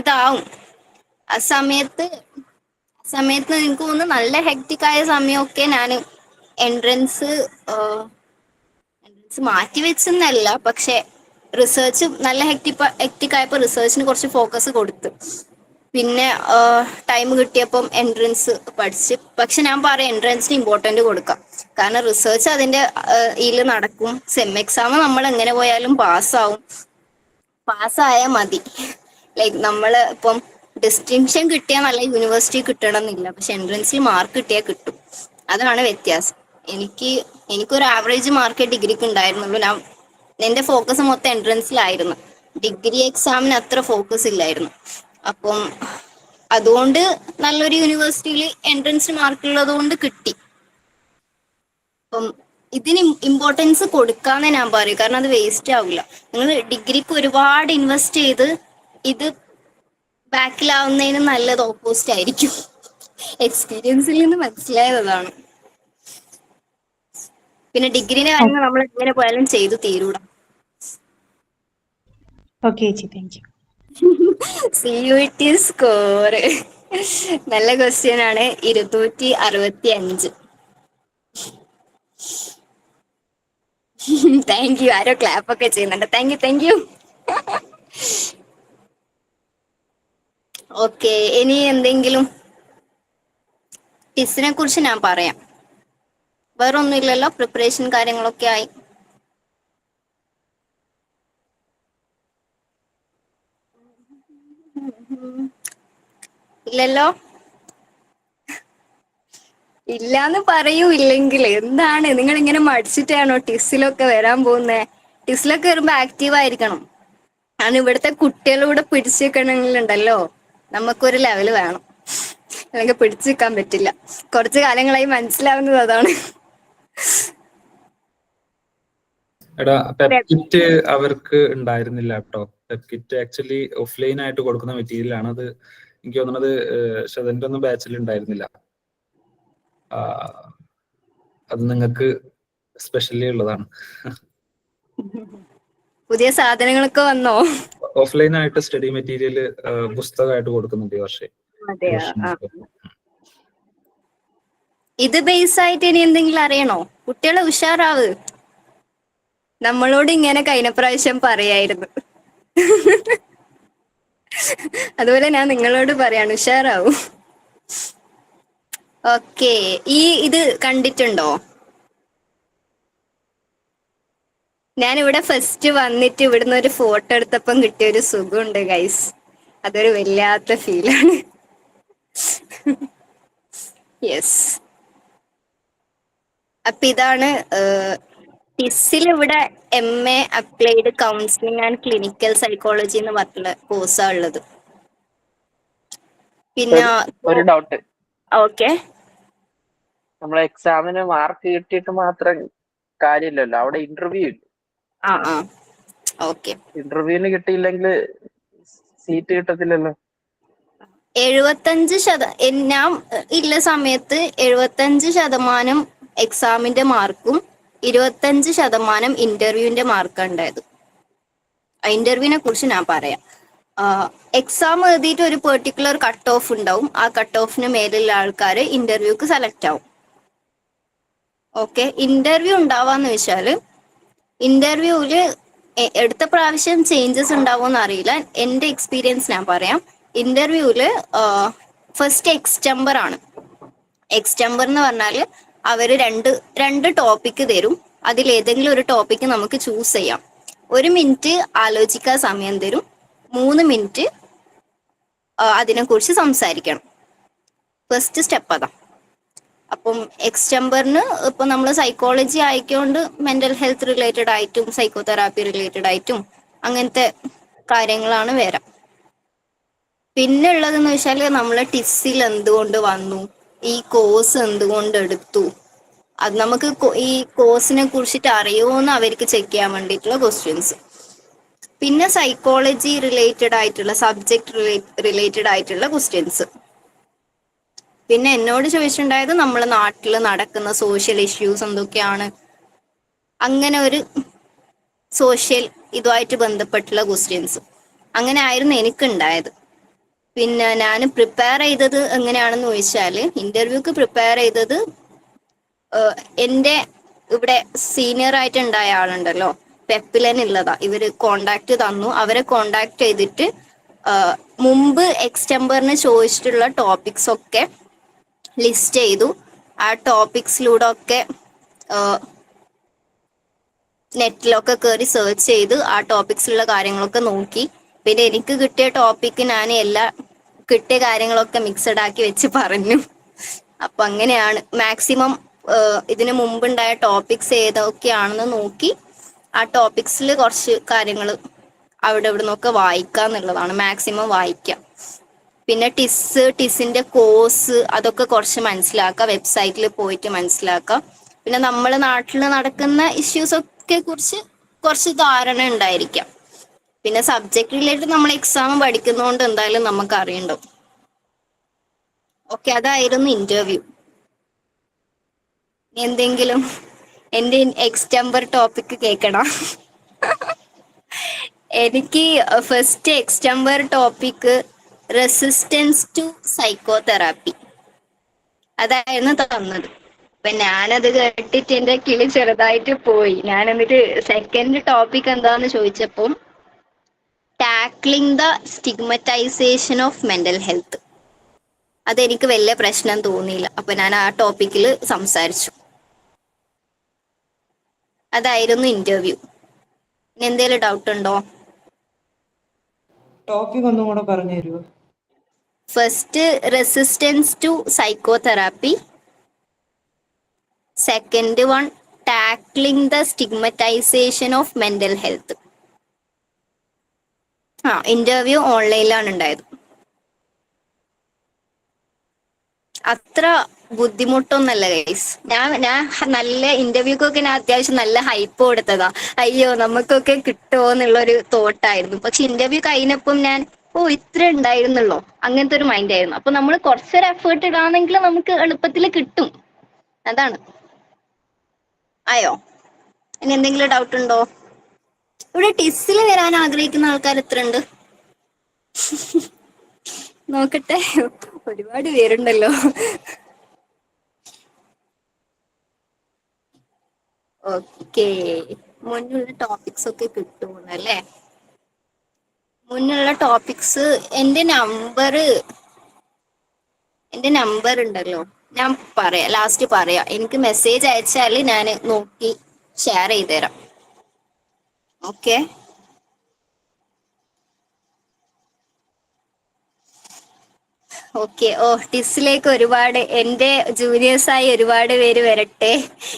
ഇതാവും. ആ സമയത്ത് സമയത്ത് എനിക്ക് തോന്നുന്നു നല്ല ഹെക്റ്റിക് ആയ സമയമൊക്കെ ഞാൻ എൻട്രൻസ് മാറ്റി വെച്ചെന്നല്ല, പക്ഷെ റിസർച്ച് നല്ല ഹെക്റ്റിക് ആയപ്പോൾ റിസർച്ചിന് കുറച്ച് ഫോക്കസ് കൊടുത്തു. പിന്നെ ടൈം കിട്ടിയപ്പം എൻട്രൻസ് പഠിച്ച്. പക്ഷെ ഞാൻ പറയാം എൻട്രൻസിന് ഇമ്പോർട്ടന്റ് കൊടുക്കാം, കാരണം റിസർച്ച് അതിന്റെ ഇതിൽ നടക്കും. സെം എക്സാം നമ്മൾ എങ്ങനെ പോയാലും പാസ്സായാൽ മതി. ലൈക്ക് നമ്മള് ഇപ്പം ഡിസ്റ്റിങ്ഷൻ കിട്ടിയാൽ നല്ല യൂണിവേഴ്സിറ്റി കിട്ടണം എന്നില്ല, പക്ഷെ എൻട്രൻസിൽ മാർക്ക് കിട്ടിയാൽ കിട്ടും. അതാണ് വ്യത്യാസം. എനിക്കൊരു ആവറേജ് മാർക്ക് ഡിഗ്രിക്ക് ഉണ്ടായിരുന്നുള്ളൂ. എന്റെ ഫോക്കസ് മൊത്തം എൻട്രൻസിലായിരുന്നു. ഡിഗ്രി എക്സാമിന് അത്ര ഫോക്കസ് ഇല്ലായിരുന്നു. അപ്പം അതുകൊണ്ട് നല്ലൊരു യൂണിവേഴ്സിറ്റിയിൽ എൻട്രൻസ് മാർക്ക് ഉള്ളത് കൊണ്ട് കിട്ടി. അപ്പം ഇതിന് ഇമ്പോർട്ടൻസ് കൊടുക്കാന്നേ ഞാൻ പറയും, കാരണം അത് വേസ്റ്റ് ആവില്ല. നിങ്ങൾ ഡിഗ്രിക്ക് ഒരുപാട് ഇൻവെസ്റ്റ് ചെയ്ത് ഇത് ബാക്കിലാവുന്നതിന് നല്ലത് ഓപ്പോസിറ്റ് ആയിരിക്കും. എക്സ്പീരിയൻസിൽ നിന്ന് മനസ്സിലായതാണ്. പിന്നെ ഡിഗ്രീന്റെ കാര്യങ്ങൾ നമ്മൾ എങ്ങനെ പോയാലും ചെയ്തു തീരൂടാ. ഓക്കെ ചേച്ചി, താങ്ക് യു. CUT സ്കോർ നല്ല ക്വസ്റ്റ്യൻ ആണ്. 265. Thank you. ആരോ ക്ലാപ്പ് ഒക്കെ ചെയ്യുന്നുണ്ട്. Thank you. ഓക്കെ, ഇനി എന്തെങ്കിലും ടിപ്സിനെ കുറിച്ച് ഞാൻ പറയാം. വേറൊന്നുമില്ലല്ലോ, പ്രിപ്പറേഷൻ കാര്യങ്ങളൊക്കെ ആയി. ഇല്ലല്ലോ, ഇല്ലാന്ന് പറയൂ. ഇല്ലെങ്കിൽ എന്താണ്, നിങ്ങൾ ഇങ്ങനെ മടിച്ചിട്ടാണോ ടിസിലൊക്കെ വരാൻ പോകുന്നേ? ടിസിലൊക്കെ വരുമ്പോ ആക്റ്റീവ് ആയിരിക്കണം. കാരണം ഇവിടുത്തെ കുട്ടികളൂടെ പിടിച്ചു വെക്കണമെങ്കിലുണ്ടല്ലോ നമുക്കൊരു ലെവൽ വേണം, അല്ലെങ്കിൽ പിടിച്ചു നിൽക്കാൻ പറ്റില്ല. കുറച്ചു കാലങ്ങളായി മനസ്സിലാവുന്നത് അതാണ്. എടാ, പെപ്കിറ്റ് അവർക്ക് ഉണ്ടായിരുന്നില്ല കേട്ടോ. പെപ്കിറ്റ് ആക്ച്വലി ഓഫ്ലൈൻ ആയിട്ട് കൊടുക്കുന്ന മെറ്റീരിയൽ ആണ്. അത് എനിക്ക് തോന്നുന്നത് ഷെദന്റെ ഒന്നും ബാച്ചിൽ ഉണ്ടായിരുന്നില്ല. അത് നിങ്ങൾക്ക് സ്പെഷ്യലി ഉള്ളതാണ്. പുതിയ സാധനങ്ങളൊക്കെ വന്നോ? ഓഫ്ലൈൻ ആയിട്ട് സ്റ്റഡി മെറ്റീരിയൽ പുസ്തകമായിട്ട് കൊടുക്കുന്നുണ്ട് ഈ വർഷം. അതെയോ? ഇത് ബേസ് ആയിട്ട് ഇനി എന്തെങ്കിലും അറിയണോ? കുട്ടികളെ ഉഷാറാവ്. നമ്മളോട് ഇങ്ങനെ കഴിഞ്ഞ പ്രാവശ്യം പറയായിരുന്നു. അതുപോലെ ഞാൻ നിങ്ങളോട് പറയാണ്, ഉഷാറാവും. ഓക്കെ, ഇത് കണ്ടിട്ടുണ്ടോ? ഞാൻ ഇവിടെ ഫസ്റ്റ് വന്നിട്ട് ഇവിടുന്ന് ഒരു ഫോട്ടോ എടുത്തപ്പം കിട്ടിയ ഒരു സുഖമുണ്ട് ഗൈസ്. അതൊരു വല്ലാത്ത ഫീലാണ്. യെസ്. അപ്പൊ ഇതാണ് ടിസിൽ ഇവിടെ MA applied counselling and clinical psychology എന്ന് പറഞ്ഞിട്ടുള്ള കോഴ്സാണ് ഉള്ളത്. പിന്നെ ഒരു ഡൗട്ട്. ഓക്കെ, നമ്മളെ എക്സാമിന് മാർക്ക് കിട്ടിയിട്ട് മാത്രം കാര്യമില്ലല്ലോ, അവിടെ ഇന്റർവ്യൂ ഇല്ല. ഓക്കെ. ഇന്റർവ്യൂവിന് കിട്ടിയില്ലെങ്കിൽ സീറ്റ് കിട്ടത്തില്ലല്ലോ. 75% ഞാൻ ഉള്ള സമയത്ത് 75% എക്സാമിന്റെ മാർക്കും 25% ഇന്റർവ്യൂവിന്റെ മാർക്കാണ് ഉണ്ടായത്. ഇന്റർവ്യൂവിനെ കുറിച്ച് ഞാൻ പറയാം. എക്സാം എഴുതിയിട്ട് ഒരു പെർട്ടിക്കുലർ കട്ട് ഓഫ് ഉണ്ടാവും. ആ കട്ട് ഓഫിന് മേലുള്ള ആൾക്കാർ ഇന്റർവ്യൂക്ക് സെലക്ട് ആവും. ഓക്കെ, ഇന്റർവ്യൂ ഉണ്ടാവാന്ന് വെച്ചാല് ഇന്റർവ്യൂവില് എടുത്ത പ്രാവശ്യം ചേഞ്ചസ് ഉണ്ടാവുമെന്ന് അറിയില്ല. എന്റെ എക്സ്പീരിയൻസ് ഞാൻ പറയാം. ഇന്റർവ്യൂവില് ഫസ്റ്റ് എക്സ്റ്റംബർ ആണ്. എക്സ്റ്റംബർ എന്ന് പറഞ്ഞാല് അവര് രണ്ട് ടോപ്പിക്ക് തരും. അതിൽ ഏതെങ്കിലും ഒരു ടോപ്പിക്ക് നമുക്ക് ചൂസ് ചെയ്യാം. 1 മിനിറ്റ് ആലോചിക്കാൻ സമയം തരും. 3 മിനിറ്റ് അതിനെക്കുറിച്ച് സംസാരിക്കണം. ഫസ്റ്റ് സ്റ്റെപ്പ് അതാ. അപ്പം എക്സ്റ്റംബറിന് ഇപ്പൊ നമ്മൾ സൈക്കോളജി ആയിക്കൊണ്ട് മെന്റൽ ഹെൽത്ത് റിലേറ്റഡ് ആയിട്ടും സൈക്കോതെറാപ്പി റിലേറ്റഡ് ആയിട്ടും അങ്ങനത്തെ കാര്യങ്ങളാണ് വരാം. പിന്നെ ഉള്ളതെന്ന് വെച്ചാൽ നമ്മളെ ടിസിൽ എന്തുകൊണ്ട് വന്നു, ഈ കോഴ്സ് എന്തുകൊണ്ട് എടുത്തു, അത് നമുക്ക് ഈ കോഴ്സിനെ കുറിച്ചിട്ട് അറിയുമോന്ന് അവർക്ക് ചെക്ക് ചെയ്യാൻ വേണ്ടിയിട്ടുള്ള ക്വസ്റ്റ്യൻസ്. പിന്നെ സൈക്കോളജി റിലേറ്റഡ് ആയിട്ടുള്ള സബ്ജക്ട് റിലേറ്റഡ് ആയിട്ടുള്ള ക്വസ്റ്റ്യൻസ്. പിന്നെ എന്നോട് ചോദിച്ചിട്ടുണ്ടായത് നമ്മളെ നാട്ടിൽ നടക്കുന്ന സോഷ്യൽ ഇഷ്യൂസ് എന്തൊക്കെയാണ്, അങ്ങനെ ഒരു സോഷ്യൽ ഇതുമായിട്ട് ബന്ധപ്പെട്ടുള്ള ക്വസ്റ്റ്യൻസ്. അങ്ങനെ ആയിരുന്നു എനിക്കുണ്ടായത്. പിന്നെ ഞാൻ പ്രിപ്പയർ ചെയ്തത് എങ്ങനെയാണെന്ന് ചോദിച്ചാൽ, ഇന്റർവ്യൂക്ക് പ്രിപ്പയർ ചെയ്തത് എൻ്റെ ഇവിടെ സീനിയർ ആയിട്ട് ഉണ്ടായ ആളുണ്ടല്ലോ, പെപ്പിലെന്നുള്ളതാ. ഇവര് കോണ്ടാക്ട് തന്നു. അവരെ കോണ്ടാക്ട് ചെയ്തിട്ട് മുമ്പ് എക്സ്റ്റംബറിന് ചോദിച്ചിട്ടുള്ള ടോപ്പിക്സ് ഒക്കെ ലിസ്റ്റ് ചെയ്തു. ആ ടോപ്പിക്സിലൂടെ ഒക്കെ നെറ്റിലൊക്കെ കയറി സെർച്ച് ചെയ്ത് ആ ടോപ്പിക്സിലുള്ള കാര്യങ്ങളൊക്കെ നോക്കി. പിന്നെ എനിക്ക് കിട്ടിയ ടോപ്പിക്ക് ഞാൻ എല്ലാ കിട്ടിയ കാര്യങ്ങളൊക്കെ മിക്സഡ് ആക്കി വെച്ച് പറഞ്ഞു. അപ്പൊ അങ്ങനെയാണ് മാക്സിമം ഇതിനു മുമ്പുണ്ടായ ടോപ്പിക്സ് ഏതൊക്കെയാണെന്ന് നോക്കി ആ ടോപ്പിക്സിൽ കുറച്ച് കാര്യങ്ങൾ അവിടെ ഇവിടെ നിന്നൊക്കെ വായിക്കുക എന്നുള്ളതാണ്. മാക്സിമം വായിക്കാം. പിന്നെ ടിസിന്റെ കോഴ്സ് അതൊക്കെ കുറച്ച് മനസ്സിലാക്കുക, വെബ്സൈറ്റിൽ പോയിട്ട് മനസ്സിലാക്കുക. പിന്നെ നമ്മളെ നാട്ടിൽ നടക്കുന്ന ഇഷ്യൂസ് ഒക്കെ കുറിച്ച് കുറച്ച് ധാരണ ഉണ്ടായിരിക്കാം. പിന്നെ സബ്ജക്ട് റിലേറ്റഡ് നമ്മൾ എക്സാം പഠിക്കുന്നതുകൊണ്ട് എന്തായാലും നമുക്ക് അറിയണ്ടാവും. ഓക്കെ, അതായിരുന്നു ഇന്റർവ്യൂ. എന്തെങ്കിലും എന്റെ എക്സ്റ്റംബർ ടോപ്പിക് കേൾക്കണം. എനിക്ക് first extempore topic resistance to psychotherapy അതായിരുന്നു തന്നത്. അപ്പൊ ഞാനത് കേട്ടിട്ട് എന്റെ കിളി ചെറുതായിട്ട് പോയി. ഞാൻ എന്നിട്ട് സെക്കൻഡ് ടോപ്പിക് എന്താന്ന് ചോദിച്ചപ്പോൾ tackling the stigmatisation of mental health. അതെനിക്ക് വലിയ പ്രശ്നം തോന്നിയില്ല. അപ്പൊ ഞാൻ ആ ടോപ്പിക്കിൽ സംസാരിച്ചു. അതായിരുന്നു ഇന്റർവ്യൂ. ഇനി എന്തെങ്കിലും ഡൗട്ട് ഉണ്ടോ? ടോപ്പിക് ഒന്നും കൂടെ പറഞ്ഞു തരുമോ? First resistance to psychotherapy, second one tackling the stigmatisation of mental health. Interview ഓൺലൈനിലാണ് ഉണ്ടായത്. അത്ര ബുദ്ധിമുട്ടൊന്നല്ല ഗൈസ്. ഞാൻ നല്ല ഇന്റർവ്യൂക്കൊക്കെ ഞാൻ അത്യാവശ്യം നല്ല ഹൈപ്പ് കൊടുത്തതാ. അയ്യോ നമുക്കൊക്കെ കിട്ടുമോ എന്നുള്ളൊരു തോട്ടായിരുന്നു. പക്ഷെ ഇന്റർവ്യൂ കഴിഞ്ഞപ്പം ഞാൻ ഇത്ര ഉണ്ടായിരുന്നുള്ളോ അങ്ങനത്തെ ഒരു മൈൻഡ് ആയിരുന്നു. അപ്പൊ നമ്മൾ കുറച്ചൊരു എഫേർട്ട് ഇടാണെങ്കിൽ നമുക്ക് എളുപ്പത്തിൽ കിട്ടും. അതാണ്. ആയോ? ഇനി എന്തെങ്കിലും ഡൗട്ട് ഉണ്ടോ? ഇവിടെ ടിസ്സിൽ വരാൻ ആഗ്രഹിക്കുന്ന ആൾക്കാർ എത്ര ഉണ്ട്? നോക്കട്ടെ, ഒരുപാട് പേരുണ്ടല്ലോ. ഓക്കെ, മുന്നുള്ള ടോപ്പിക്സ് ഒക്കെ കിട്ടുമല്ലേ? മുന്നുള്ള ടോപ്പിക്സ് എന്റെ നമ്പർ ഉണ്ടല്ലോ, ഞാൻ പറയാം, ലാസ്റ്റ് പറയാം. എനിക്ക് മെസ്സേജ് അയച്ചാൽ ഞാൻ നോക്കി ഷെയർ ചെയ്ത് തരാം. Okay, okay. ടിസ്സിലേക്ക് ഒരുപാട് എന്റെ ജൂനിയേഴ്സായി ഒരുപാട് പേര് വരട്ടെ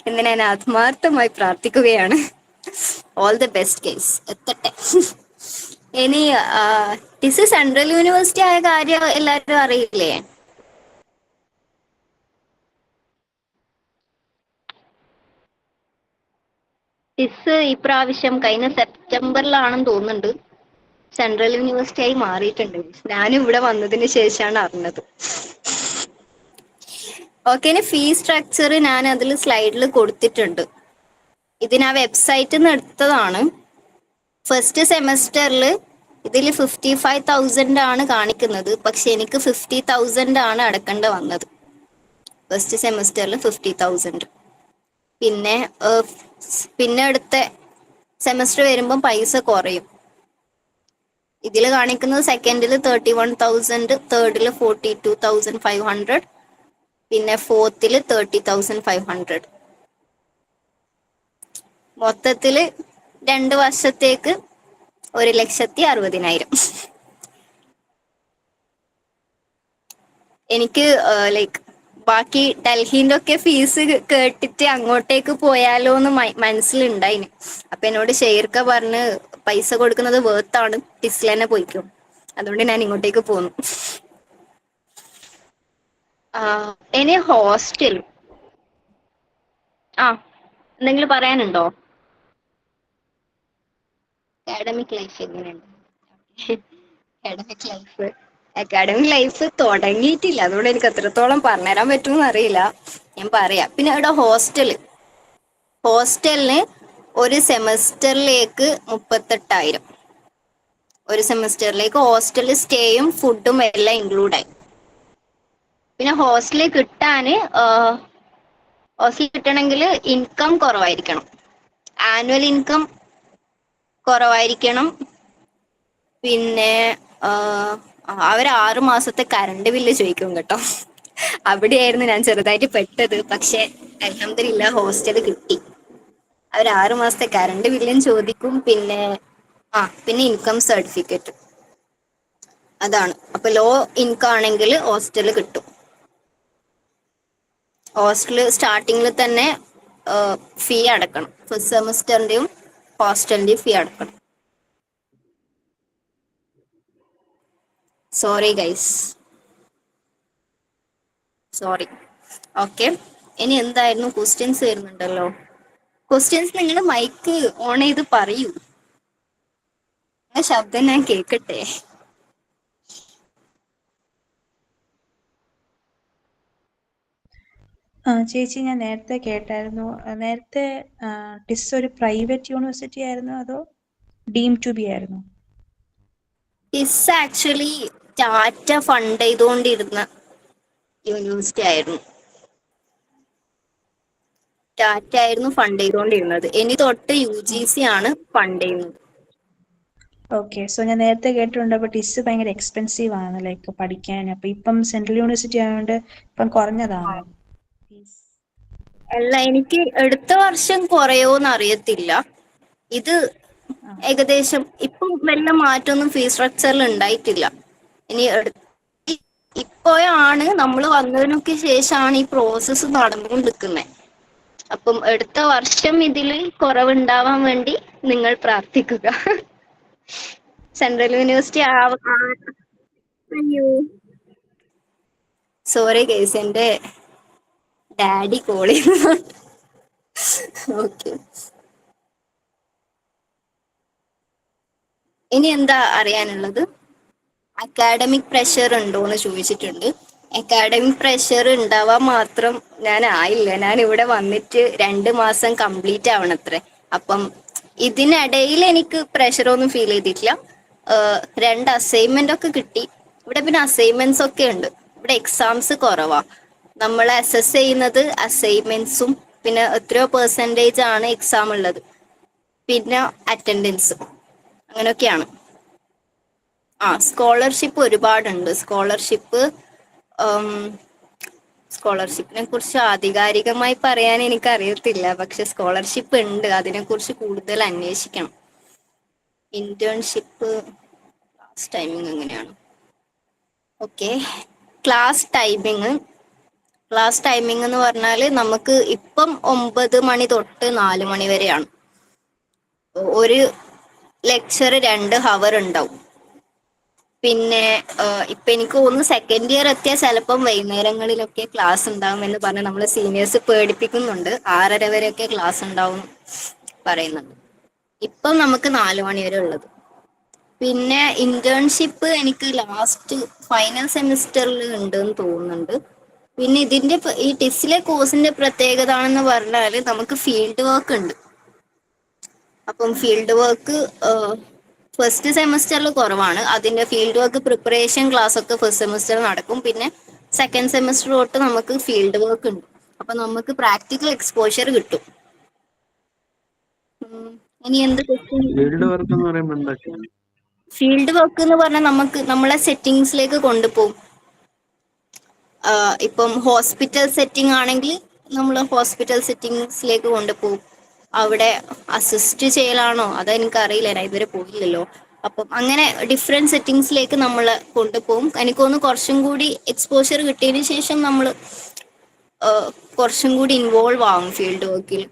എന്ന് ഞാൻ ആത്മാർത്ഥമായി പ്രാർത്ഥിക്കുകയാണ്. ഓൾ ദി ബെസ്റ്റ് കേസ് എത്തട്ടെ. ഇനി ടിസ് സെൻട്രൽ യൂണിവേഴ്സിറ്റി ആയ കാര്യം എല്ലാവരും അറിയില്ലേ? ടിസ് ഇപ്രാവശ്യം കഴിഞ്ഞ സെപ്റ്റംബറിലാണെന്ന് തോന്നുന്നുണ്ട് സെൻട്രൽ യൂണിവേഴ്സിറ്റി ആയി മാറിയിട്ടുണ്ട്. ഞാനും ഇവിടെ വന്നതിന് ശേഷമാണ് അറിഞ്ഞത്. ഓക്കെ, ഇനി ഫീ സ്ട്രക്ചർ ഞാൻ അതിൽ സ്ലൈഡിൽ കൊടുത്തിട്ടുണ്ട്. ഇതിന് ആ വെബ്സൈറ്റിൽ നിന്ന് എടുത്തതാണ്. ഫസ്റ്റ് സെമസ്റ്ററിൽ ഇതിൽ 55,000 ആണ് കാണിക്കുന്നത്. പക്ഷെ എനിക്ക് 50,000 ആണ് അടക്കേണ്ടി വന്നത്. ഫസ്റ്റ് സെമസ്റ്ററിൽ 50,000. പിന്നെ അടുത്ത സെമസ്റ്റർ വരുമ്പം പൈസ കുറയും. ഇതിൽ കാണിക്കുന്നത് സെക്കൻഡിൽ 31,000, തേർഡിൽ 42,500, പിന്നെ ഫോർത്തിൽ 30,500. മൊത്തത്തില് 2 വർഷത്തേക്ക് 1,60,000. എനിക്ക് ബാക്കി ഡൽഹിന്റെ ഒക്കെ ഫീസ് കേട്ടിട്ട് അങ്ങോട്ടേക്ക് പോയാലോ എന്ന് മനസ്സിലുണ്ടായിന്. അപ്പൊ എന്നോട് ഷെയർക്ക പറഞ്ഞ് പൈസ കൊടുക്കുന്നത് വേർത്താണ്, ടിസ്സിൽ തന്നെ പോയിക്കും. അതുകൊണ്ട് ഞാൻ ഇങ്ങോട്ടേക്ക് പോന്നു. ഇനി ഹോസ്റ്റൽ എന്തെങ്കിലും പറയാനുണ്ടോ? അക്കാഡമിക് ലൈഫ് എങ്ങനെയുണ്ട്? അക്കാഡമിക് ലൈഫ് തുടങ്ങിയിട്ടില്ല, അതുകൊണ്ട് എനിക്ക് എത്രത്തോളം പറഞ്ഞുതരാൻ പറ്റുമെന്ന് അറിയില്ല. ഞാൻ പറയാം. പിന്നെ ഇവിടെ ഹോസ്റ്റലിന് ഒരു സെമസ്റ്ററിലേക്ക് 38,000 ഒരു സെമിസ്റ്ററിലേക്ക് ഹോസ്റ്റലിൽ സ്റ്റേയും ഫുഡും എല്ലാം ഇൻക്ലൂഡ് ആയി. പിന്നെ ഹോസ്റ്റലിൽ കിട്ടണമെങ്കിൽ ഇൻകം കുറവായിരിക്കണം, ആനുവൽ ഇൻകം കുറവായിരിക്കണം. പിന്നെ അവർ 6 മാസത്തെ കറണ്ട് ബില്ല് ചോദിക്കും കേട്ടോ. അവിടെയായിരുന്നു ഞാൻ ചെറുതായിട്ട് പെട്ടത്. പക്ഷെ അൽഹംദുലില്ലാ ഹോസ്റ്റല് കിട്ടി. അവർ 6 മാസത്തെ കറണ്ട് ബില്ലും ചോദിക്കും. പിന്നെ ഇൻകം സർട്ടിഫിക്കറ്റ്. അതാണ്. അപ്പൊ ലോ ഇൻകം ആണെങ്കിൽ ഹോസ്റ്റല് കിട്ടും. ഹോസ്റ്റല് സ്റ്റാർട്ടിങ്ങിൽ തന്നെ ഫീ അടക്കണം. ഫസ്റ്റ് സെമിസ്റ്ററിന്റെയും ഹോസ്റ്റലിന്റെയും ഫീ അടക്കണം. Sorry guys, sorry. ഓക്കെ, ഇനി എന്തായിരുന്നു ക്വസ്റ്റ്യൻസ് വരുന്നുണ്ടല്ലോ. ക്വസ്റ്റ്യൻസ് നിങ്ങൾ മൈക്ക് ഓൺ ചെയ്ത് പറയൂ, ശബ്ദം ഞാൻ കേക്കട്ടെ. ചേച്ചി, ഞാൻ നേരത്തെ കേട്ടായിരുന്നു. നേരത്തെ ടിസ് ഒരു പ്രൈവറ്റ് യൂണിവേഴ്സിറ്റി ആയിരുന്നു അതോ ഡീം ടു ബി ആയിരുന്നു? ടിസ് ആക്ച്വലി ടാറ്റ ഫണ്ട് ചെയ്തുകൊണ്ടിരുന്ന യൂണിവേഴ്സിറ്റി ആയിരുന്നു. ടാറ്റ ആയിരുന്നു ഫണ്ട് ചെയ്തുകൊണ്ടിരുന്നത്. ഇനി തൊട്ട് UGC ആണ് ഫണ്ട് ചെയ്യുന്നത്. ഓക്കെ, സോ ഞാൻ നേരത്തെ കേട്ടിട്ടുണ്ട് അപ്പൊ ടിസ് ഭയങ്കര എക്സ്പെൻസീവ് ആണ് ലൈക്ക് പഠിക്കാൻ. അപ്പൊ ഇപ്പം സെൻട്രൽ യൂണിവേഴ്സിറ്റി ആയതുകൊണ്ട് ഇപ്പം കുറഞ്ഞതാണോ ഫീസ്? അല്ല, എനിക്ക് അടുത്ത വർഷം കുറയോന്ന് അറിയത്തില്ല. ഇത് ഏകദേശം ഇപ്പം വല്ല മാറ്റമൊന്നും ഫീസ് സ്ട്രക്ചറിൽ ഉണ്ടായിട്ടില്ല. ഇനി ഇപ്പോഴാണ് നമ്മൾ വന്നതിനൊക്കെ ശേഷമാണ് ഈ പ്രോസസ്സ് നടന്നുകൊണ്ടിരിക്കുന്നത്. അപ്പം അടുത്ത വർഷം ഇതിൽ കുറവുണ്ടാവാൻ വേണ്ടി നിങ്ങൾ പ്രാർത്ഥിക്കുക. സെൻട്രൽ യൂണിവേഴ്സിറ്റി അയ്യോ സോറി കേസ്, എന്റെ ഡാഡി കോൾ ചെയ്യുന്നു. ഓക്കെ, ഇനി എന്താ അറിയാനുള്ളത്? അക്കാഡമിക് പ്രഷർ ഉണ്ടോന്ന് ചോദിച്ചിട്ടുണ്ട്. അക്കാഡമിക് പ്രഷർ ഉണ്ടാവാൻ മാത്രം ഞാൻ ആയില്ല. ഞാൻ ഇവിടെ വന്നിട്ട് 2 മാസം കംപ്ലീറ്റ് ആവണത്രേ. അപ്പം ഇതിനിടയിൽ എനിക്ക് പ്രഷറൊന്നും ഫീൽ ചെയ്തിട്ടില്ല. 2 അസൈൻമെന്റ് ഒക്കെ കിട്ടി. ഇവിടെ പിന്നെ അസൈൻമെന്റ്സ് ഒക്കെ ഉണ്ട്. ഇവിടെ എക്സാംസ് കുറവാ. നമ്മളെ അസസ് ചെയ്യുന്നത് അസൈൻമെന്റ്സും പിന്നെ എത്രയോ പെർസെൻറ്റേജ് ആണ് എക്സാം ഉള്ളത്, പിന്നെ അറ്റൻഡൻസ്, അങ്ങനെയൊക്കെയാണ്. സ്കോളർഷിപ്പ് ഒരുപാടുണ്ട്. സ്കോളർഷിപ്പിനെ കുറിച്ച് ആധികാരികമായി പറയാൻ എനിക്ക് അറിയത്തില്ല. പക്ഷെ സ്കോളർഷിപ്പ് ഉണ്ട്, അതിനെ കുറിച്ച് കൂടുതൽ അന്വേഷിക്കണം. ഇന്റേൺഷിപ്പ് ക്ലാസ് ടൈമിംഗ് എങ്ങനെയാണ്? ഓക്കെ, ക്ലാസ് ടൈമിംഗ് എന്ന് പറഞ്ഞാൽ നമുക്ക് ഇപ്പം 9 മണി തൊട്ട് 4 മണി വരെയാണ്. ഒരു ലെക്ചർ 2 ഹവർ ഉണ്ടാവും. പിന്നെ ഇപ്പൊ എനിക്ക് തോന്നുന്നു സെക്കൻഡ് ഇയർ എത്തിയാൽ ചിലപ്പം വൈകുന്നേരങ്ങളിലൊക്കെ ക്ലാസ് ഉണ്ടാവും എന്ന് പറഞ്ഞ് നമ്മളെ സീനിയേഴ്സ് പേടിപ്പിക്കുന്നുണ്ട്. 6:30 വരെയൊക്കെ ക്ലാസ് ഉണ്ടാവും പറയുന്നുണ്ട്. ഇപ്പം നമുക്ക് 4 മണി വരെ ഉള്ളത്. പിന്നെ ഇന്റേൺഷിപ്പ് എനിക്ക് ലാസ്റ്റ് ഫൈനൽ സെമിസ്റ്ററിൽ ഉണ്ടെന്ന് തോന്നുന്നുണ്ട്. പിന്നെ ഈ ടിസിലെ കോഴ്സിന്റെ പ്രത്യേകത ആണെന്ന് പറഞ്ഞാൽ നമുക്ക് ഫീൽഡ് വർക്ക് ഉണ്ട്. അപ്പം ഫീൽഡ് വർക്ക് ഫസ്റ്റ് സെമിസ്റ്ററിൽ കുറവാണ്. അതിന്റെ ഫീൽഡ് വർക്ക് പ്രിപ്പറേഷൻ ക്ലാസ് ഒക്കെ ഫസ്റ്റ് സെമിസ്റ്ററിൽ നടക്കും. പിന്നെ സെക്കൻഡ് സെമിസ്റ്റർ തൊട്ട് നമുക്ക് ഫീൽഡ് വർക്ക് ഉണ്ട്. അപ്പൊ നമുക്ക് പ്രാക്ടിക്കൽ എക്സ്പോഷർ കിട്ടും. ഇനി എന്ത് ഫീൽഡ് വർക്ക് എന്ന് പറയുമ്പോൾ എന്തൊക്കെയാണ്? ഫീൽഡ് വർക്ക് എന്ന് പറഞ്ഞാൽ നമ്മളെ സെറ്റിങ്സിലേക്ക് കൊണ്ടുപോകും. ഇപ്പം ഹോസ്പിറ്റൽ സെറ്റിംഗ് ആണെങ്കിൽ നമ്മൾ ഹോസ്പിറ്റൽ സെറ്റിങ്സിലേക്ക് കൊണ്ടുപോകും. അവിടെ അസിസ്റ്റ് ചെയ്യലാണോ അതെനിക്കറിയില്ല, ഞാൻ ഇതുവരെ പോയില്ലല്ലോ. അപ്പം അങ്ങനെ ഡിഫറെന്റ് സെറ്റിങ്സിലേക്ക് നമ്മൾ കൊണ്ടുപോകും. എനിക്കൊന്ന് കുറച്ചും കൂടി എക്സ്പോഷർ കിട്ടിയതിന് ശേഷം നമ്മൾ കുറച്ചും കൂടി ഇൻവോൾവ് ആവും ഫീൽഡ് വർക്കിൽ.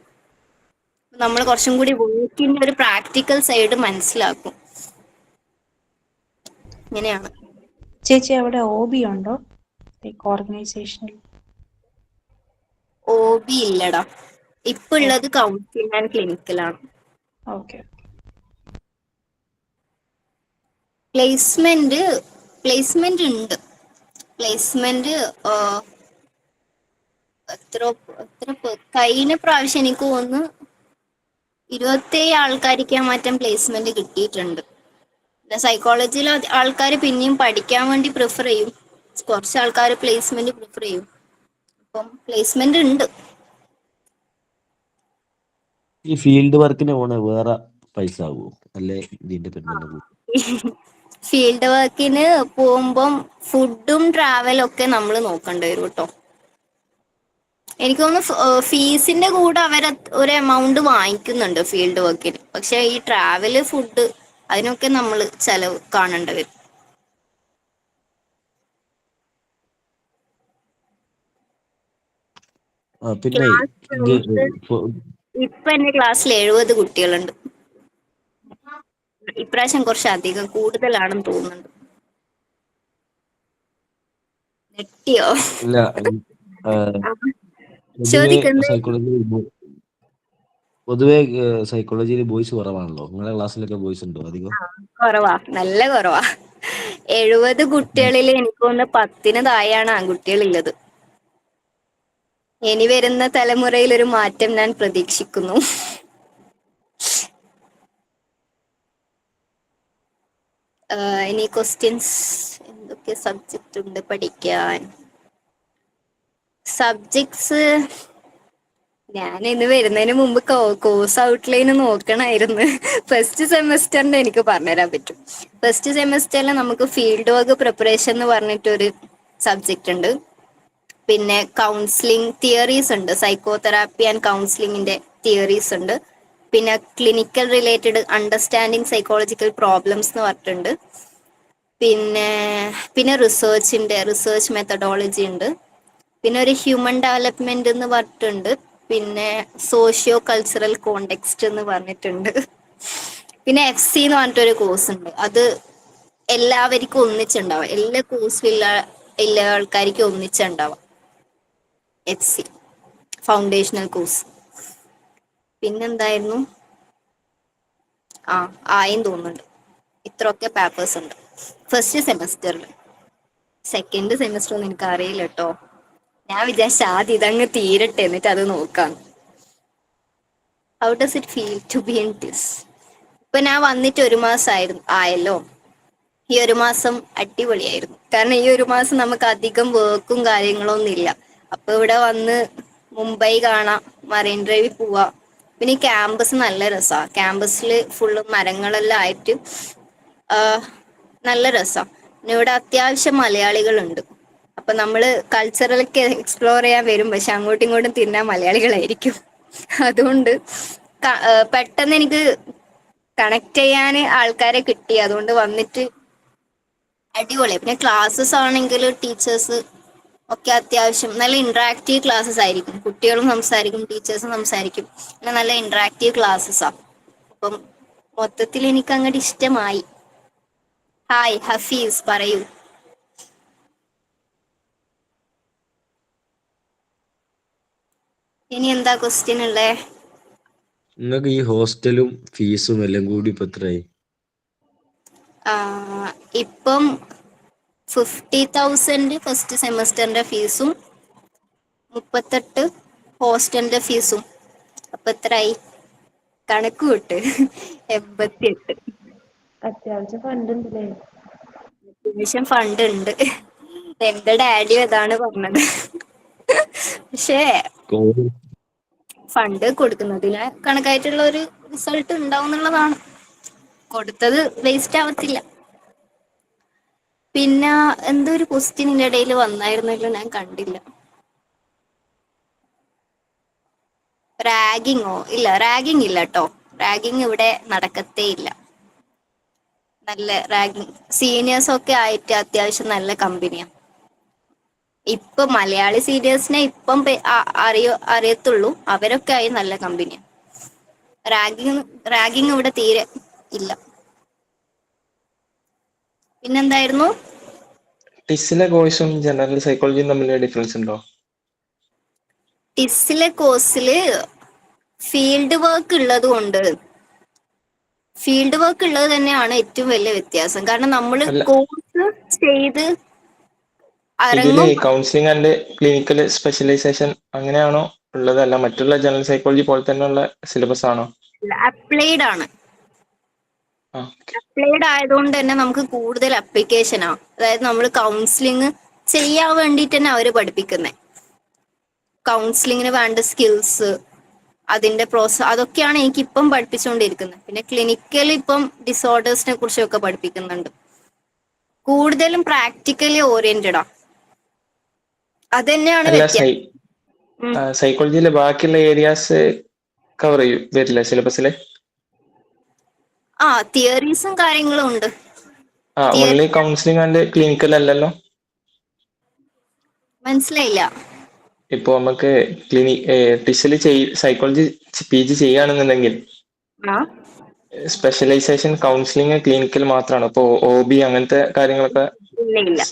നമ്മൾ കുറച്ചും കൂടി വർക്കിന്റെ ഒരു പ്രാക്ടിക്കൽ സൈഡ് മനസ്സിലാക്കും. ഇങ്ങനെയാണ്. ചേച്ചി, അവിടെ OB ഉണ്ടോ ഓർഗനൈസേഷനിൽ? OB ഇല്ലടാ. ഇപ്പൊ ഉള്ളത് കൗൺസിലിംഗ് ആൻഡ് ക്ലിനിക്കലാണ്. ഓക്കെ. പ്ലേസ്മെന്റ് ഉണ്ട്. പ്ലേസ്മെന്റ് കഴിഞ്ഞ പ്രാവശ്യം എനിക്ക് തോന്നുന്നു 27 ആൾക്കാർക്ക് മറ്റും പ്ലേസ്മെന്റ് കിട്ടിയിട്ടുണ്ട്. സൈക്കോളജിയിൽ ആൾക്കാർ പിന്നെയും പഠിക്കാൻ വേണ്ടി പ്രിഫർ ചെയ്യും, കുറച്ച് ആൾക്കാർ പ്ലേസ്മെന്റ് പ്രിഫർ ചെയ്യും. അപ്പം പ്ലേസ്മെന്റ് ഉണ്ട്. ഈ ഫീൽഡ് വർക്കിന് പോണ വേറെ പൈസ ആവുമോ, അല്ലെ ഇതിന്റെ തന്നെ പോകും? ഫീൽഡ് വർക്കിന് പോകുമ്പം ഫുഡും ട്രാവലും ഒക്കെ നമ്മൾ നോക്കേണ്ടി വരും കേട്ടോ. എനിക്ക് തോന്നുന്നു ഫീസിന്റെ കൂടെ അവർ ഒരു എമൗണ്ട് വാങ്ങിക്കുന്നുണ്ട് ഫീൽഡ് വർക്കിന്. പക്ഷെ ഈ ട്രാവല്, ഫുഡ്, അതിനൊക്കെ നമ്മൾ ചെലവ് കാണേണ്ടി വരും. പിന്നെ ഇപ്പൊ എന്റെ ക്ലാസ്സിൽ 70 കുട്ടികളുണ്ട്. ഇപ്രാവശ്യം കുറച്ച് അധികം കൂടുതലാണെന്ന് തോന്നുന്നുണ്ട്. നെട്ടിയോ? ഇല്ല, പൊതുവെ സൈക്കോളജിയിൽ ബോയ്സ് കുറവാണല്ലോ. നിങ്ങളുടെ ക്ലാസ്സിലൊക്കെ ബോയ്സ് ഉണ്ടോ അധികം? കുറവാ, നല്ല കുറവാ. 70 കുട്ടികളിൽ എനിക്ക് തോന്നുന്നു 10 താഴെയാണ് ആൺകുട്ടികളുള്ളത്. ഇനി വരുന്ന തലമുറയിൽ ഒരു മാറ്റം ഞാൻ പ്രതീക്ഷിക്കുന്നു. ഇനി ക്വസ്റ്റ്യൻസ്, എന്തൊക്കെ സബ്ജക്റ്റ് ഉണ്ട് പഠിക്കാൻ? സബ്ജക്ട്സ് ഞാൻ ഇന്ന് വരുന്നതിന് മുമ്പ് കോഴ്സ് ഔട്ട്ലൈൻ നോക്കണമായിരുന്നു. ഫസ്റ്റ് സെമസ്റ്ററിന്റെ എനിക്ക് പറഞ്ഞുതരാൻ പറ്റും. ഫസ്റ്റ് സെമസ്റ്ററിൽ നമുക്ക് ഫീൽഡ് വർക്ക് പ്രിപ്പറേഷൻ എന്ന് പറഞ്ഞിട്ടൊരു സബ്ജക്റ്റ് ഉണ്ട്. പിന്നെ കൗൺസിലിംഗ് തിയറീസ് ഉണ്ട്, സൈക്കോതെറാപ്പി ആൻഡ് കൗൺസിലിംഗിന്റെ തിയറീസ് ഉണ്ട്. പിന്നെ clinical related understanding psychological problems എന്ന് പറഞ്ഞിട്ടുണ്ട്. പിന്നെ റിസർച്ച് മെത്തഡോളജി ഉണ്ട്. പിന്നെ ഒരു ഹ്യൂമൻ ഡെവലപ്മെന്റ് എന്ന് പറഞ്ഞിട്ടുണ്ട്. പിന്നെ സോഷ്യോ കൾച്ചറൽ കോണ്ടെക്സ്റ്റ് എന്ന് പറഞ്ഞിട്ടുണ്ട്. പിന്നെ FC എന്ന് പറഞ്ഞിട്ടൊരു കോഴ്സ് ഉണ്ട്. അത് എല്ലാവർക്കും ഒന്നിച്ചുണ്ടാവാം, എല്ലാ എല്ലാ ആൾക്കാർക്കും ഒന്നിച്ചുണ്ടാവാം. FC foundational course. പിന്നെന്തായിരുന്നു, ആയും തോന്നുന്നുണ്ട്. ഇത്രയൊക്കെ പേപ്പേഴ്സ് ഉണ്ട് ഫസ്റ്റ് സെമസ്റ്ററിൽ. സെക്കൻഡ് സെമസ്റ്റർ ഒന്നും എനിക്ക് അറിയില്ല കേട്ടോ. ഞാൻ വിചാരിച്ച ആദ്യം ഇതങ്ങ് തീരട്ടെ എന്നിട്ട് അത് നോക്കാം. How does it feel to be in this? ഇപ്പൊ ഞാൻ വന്നിട്ട് 1 മാസം ആയല്ലോ. ഈ 1 മാസം അടിപൊളിയായിരുന്നു. കാരണം ഈ 1 മാസം നമുക്ക് അധികം വർക്കും കാര്യങ്ങളൊന്നും ഇല്ല. അപ്പൊ ഇവിടെ വന്ന് മുംബൈ കാണാം, മറൈൻ ഡ്രൈവിൽ പോവാ. പിന്നെ ഈ ക്യാമ്പസ് നല്ല രസമാണ്. ക്യാമ്പസിൽ ഫുള്ള് മരങ്ങളെല്ലാം ആയിട്ട് നല്ല രസമാണ്. പിന്നെ ഇവിടെ അത്യാവശ്യം മലയാളികളുണ്ട്. അപ്പൊ നമ്മള് കൾച്ചറലൊക്കെ എക്സ്പ്ലോർ ചെയ്യാൻ വരും, പക്ഷെ അങ്ങോട്ടും ഇങ്ങോട്ടും തിന്നാൻ മലയാളികളായിരിക്കും. അതുകൊണ്ട് പെട്ടെന്ന് എനിക്ക് കണക്ട് ചെയ്യാൻ ആൾക്കാരെ കിട്ടി. അതുകൊണ്ട് വന്നിട്ട് അടിപൊളിയാണ്. പിന്നെ ക്ലാസ്സസ് ആണെങ്കിൽ ടീച്ചേഴ്സ് ഒക്കെ അത്യാവശ്യം നല്ല ഇന്ററാക്റ്റീവ് ക്ലാസ്സസ് ആയിരിക്കും. കുട്ടികളും സംസാരിക്കും, ടീച്ചേഴ്സും സംസാരിക്കും. പിന്നെ നല്ല ഇന്ററാക്റ്റീവ് ക്ലാസ്സസാണ്. അപ്പം മൊത്തത്തിൽ എനിക്ക് അങ്ങോട്ട് ഇഷ്ടമായി. ഹായ് ഹഫീസ്, പറയൂ. ഇനി എന്താ ക്വസ്റ്റ്യൻ ഉള്ളേ? നിങ്ങൾക്ക് ഈ ഹോസ്റ്റലും ഫീസും എല്ലാം കൂടി ഇപ്പൊ എത്രയായി? ഇപ്പം 50,000 ഫസ്റ്റ് സെമസ്റ്ററിന്റെ ഫീസും 38 ഹോസ്റ്റലിന്റെ ഫീസും. അപ്പൊ എത്രയായി? കണക്ക് കൂട്ട്. 88. അത്യാവശ്യം ഫണ്ട് ഉണ്ടല്ലേ? അത്യാവശ്യം ഫണ്ട് ഉണ്ട്. എന്റെ ഡാഡിയും അതാണ് പറഞ്ഞത്. പക്ഷേ ഫണ്ട് കൊടുക്കുന്നതിന് കണക്കായിട്ടുള്ള ഒരു റിസൾട്ട് ഉണ്ടാവും എന്നുള്ളതാണ്. കൊടുത്തത് വേസ്റ്റ് ആവത്തില്ല. പിന്നെ എന്തോ ഒരു ക്വസ്റ്റ്യനിന്റെ ഇടയിൽ വന്നായിരുന്നല്ലോ, ഞാൻ കണ്ടില്ല. റാഗിങ്ങോ? ഇല്ല, റാഗിങ് ഇല്ല കേട്ടോ. റാഗിങ് ഇവിടെ നടക്കത്തേ ഇല്ല. നല്ല റാഗിങ് സീനിയേഴ്സ് ഒക്കെ ആയിട്ട് അത്യാവശ്യം നല്ല കമ്പനിയാണ്. ഇപ്പൊ മലയാളി സീനിയേഴ്സിനെ ഇപ്പം അറിയത്തുള്ളൂ. അവരൊക്കെ ആയി നല്ല കമ്പനിയാണ്. റാഗിങ് ഇവിടെ തീരെ ഇല്ല. പിന്നെന്തായിരുന്നു? ടിസിലെ കോഴ്സും ജനറൽ സൈക്കോളജിയും തമ്മിൽ ഡിഫറൻസ് ഉണ്ടോ? ടിസിലെ കോഴ്സില് ഫീൽഡ് വർക്ക് ഉള്ളത് തന്നെയാണ് ഏറ്റവും വലിയ വ്യത്യാസം. കാരണം നമ്മൾ കോഴ്സ് ചെയ്ത് ഇതില് കൗൺസിലിംഗ് ആൻഡ് ക്ലിനിക്കൽ സ്പെഷ്യലൈസേഷൻ അങ്ങനെയാണോ ഉള്ളത്? അല്ല മറ്റുള്ള ജനറൽ സൈക്കോളജി പോലെ തന്നെയുള്ള സിലബസ് ആണോ? അപ്ലൈഡ് ആണ്. ആ അപ്ലൈഡ് ആയതുകൊണ്ട് തന്നെ നമുക്ക് കൂടുതൽ അപ്ലിക്കേഷനാ. അതായത് നമ്മൾ കൗൺസിലിംഗ് ചെയ്യാൻ വേണ്ടിയിട്ട് തന്നെ അവര് പഠിപ്പിക്കുന്നത്. കൗൺസിലിങ്ങിന് വേണ്ട സ്കിൽസ്, അതിന്റെ പ്രോസസ്, അതൊക്കെയാണ് എനിക്ക് ഇപ്പം പഠിപ്പിച്ചുകൊണ്ടിരിക്കുന്നത്. പിന്നെ ക്ലിനിക്കൽ ഇപ്പം ഡിസോർഡേഴ്സിനെ കുറിച്ചൊക്കെ പഠിപ്പിക്കുന്നുണ്ട്. കൂടുതലും പ്രാക്ടിക്കലി ഓറിയന്റഡാ. അത് തന്നെയാണ് അല്ല വ്യത്യാസം. സൈക്കോളജിയിലെ ബാക്കിയുള്ള ഏരിയാസ് കവർ ചെയ്യും വരില്ല സിലബസിലെ? തിയറീസും കാര്യങ്ങളും ഉണ്ട്. Only theory counselling and clinical അല്ലല്ലോ? മനസ്സിലായില്ല. ഇപ്പൊ നമുക്ക് ടിഷിൽ സൈക്കോളജി PG ചെയ്യുകയാണെന്നുണ്ടെങ്കിൽ സ്പെഷ്യലൈസേഷൻ കൗൺസിലിംഗ് ക്ലിനിക്കൽ മാത്രമാണ്. ഇപ്പൊ OB അങ്ങനത്തെ കാര്യങ്ങളൊക്കെ ഇല്ല, ഇല്ലില്ല.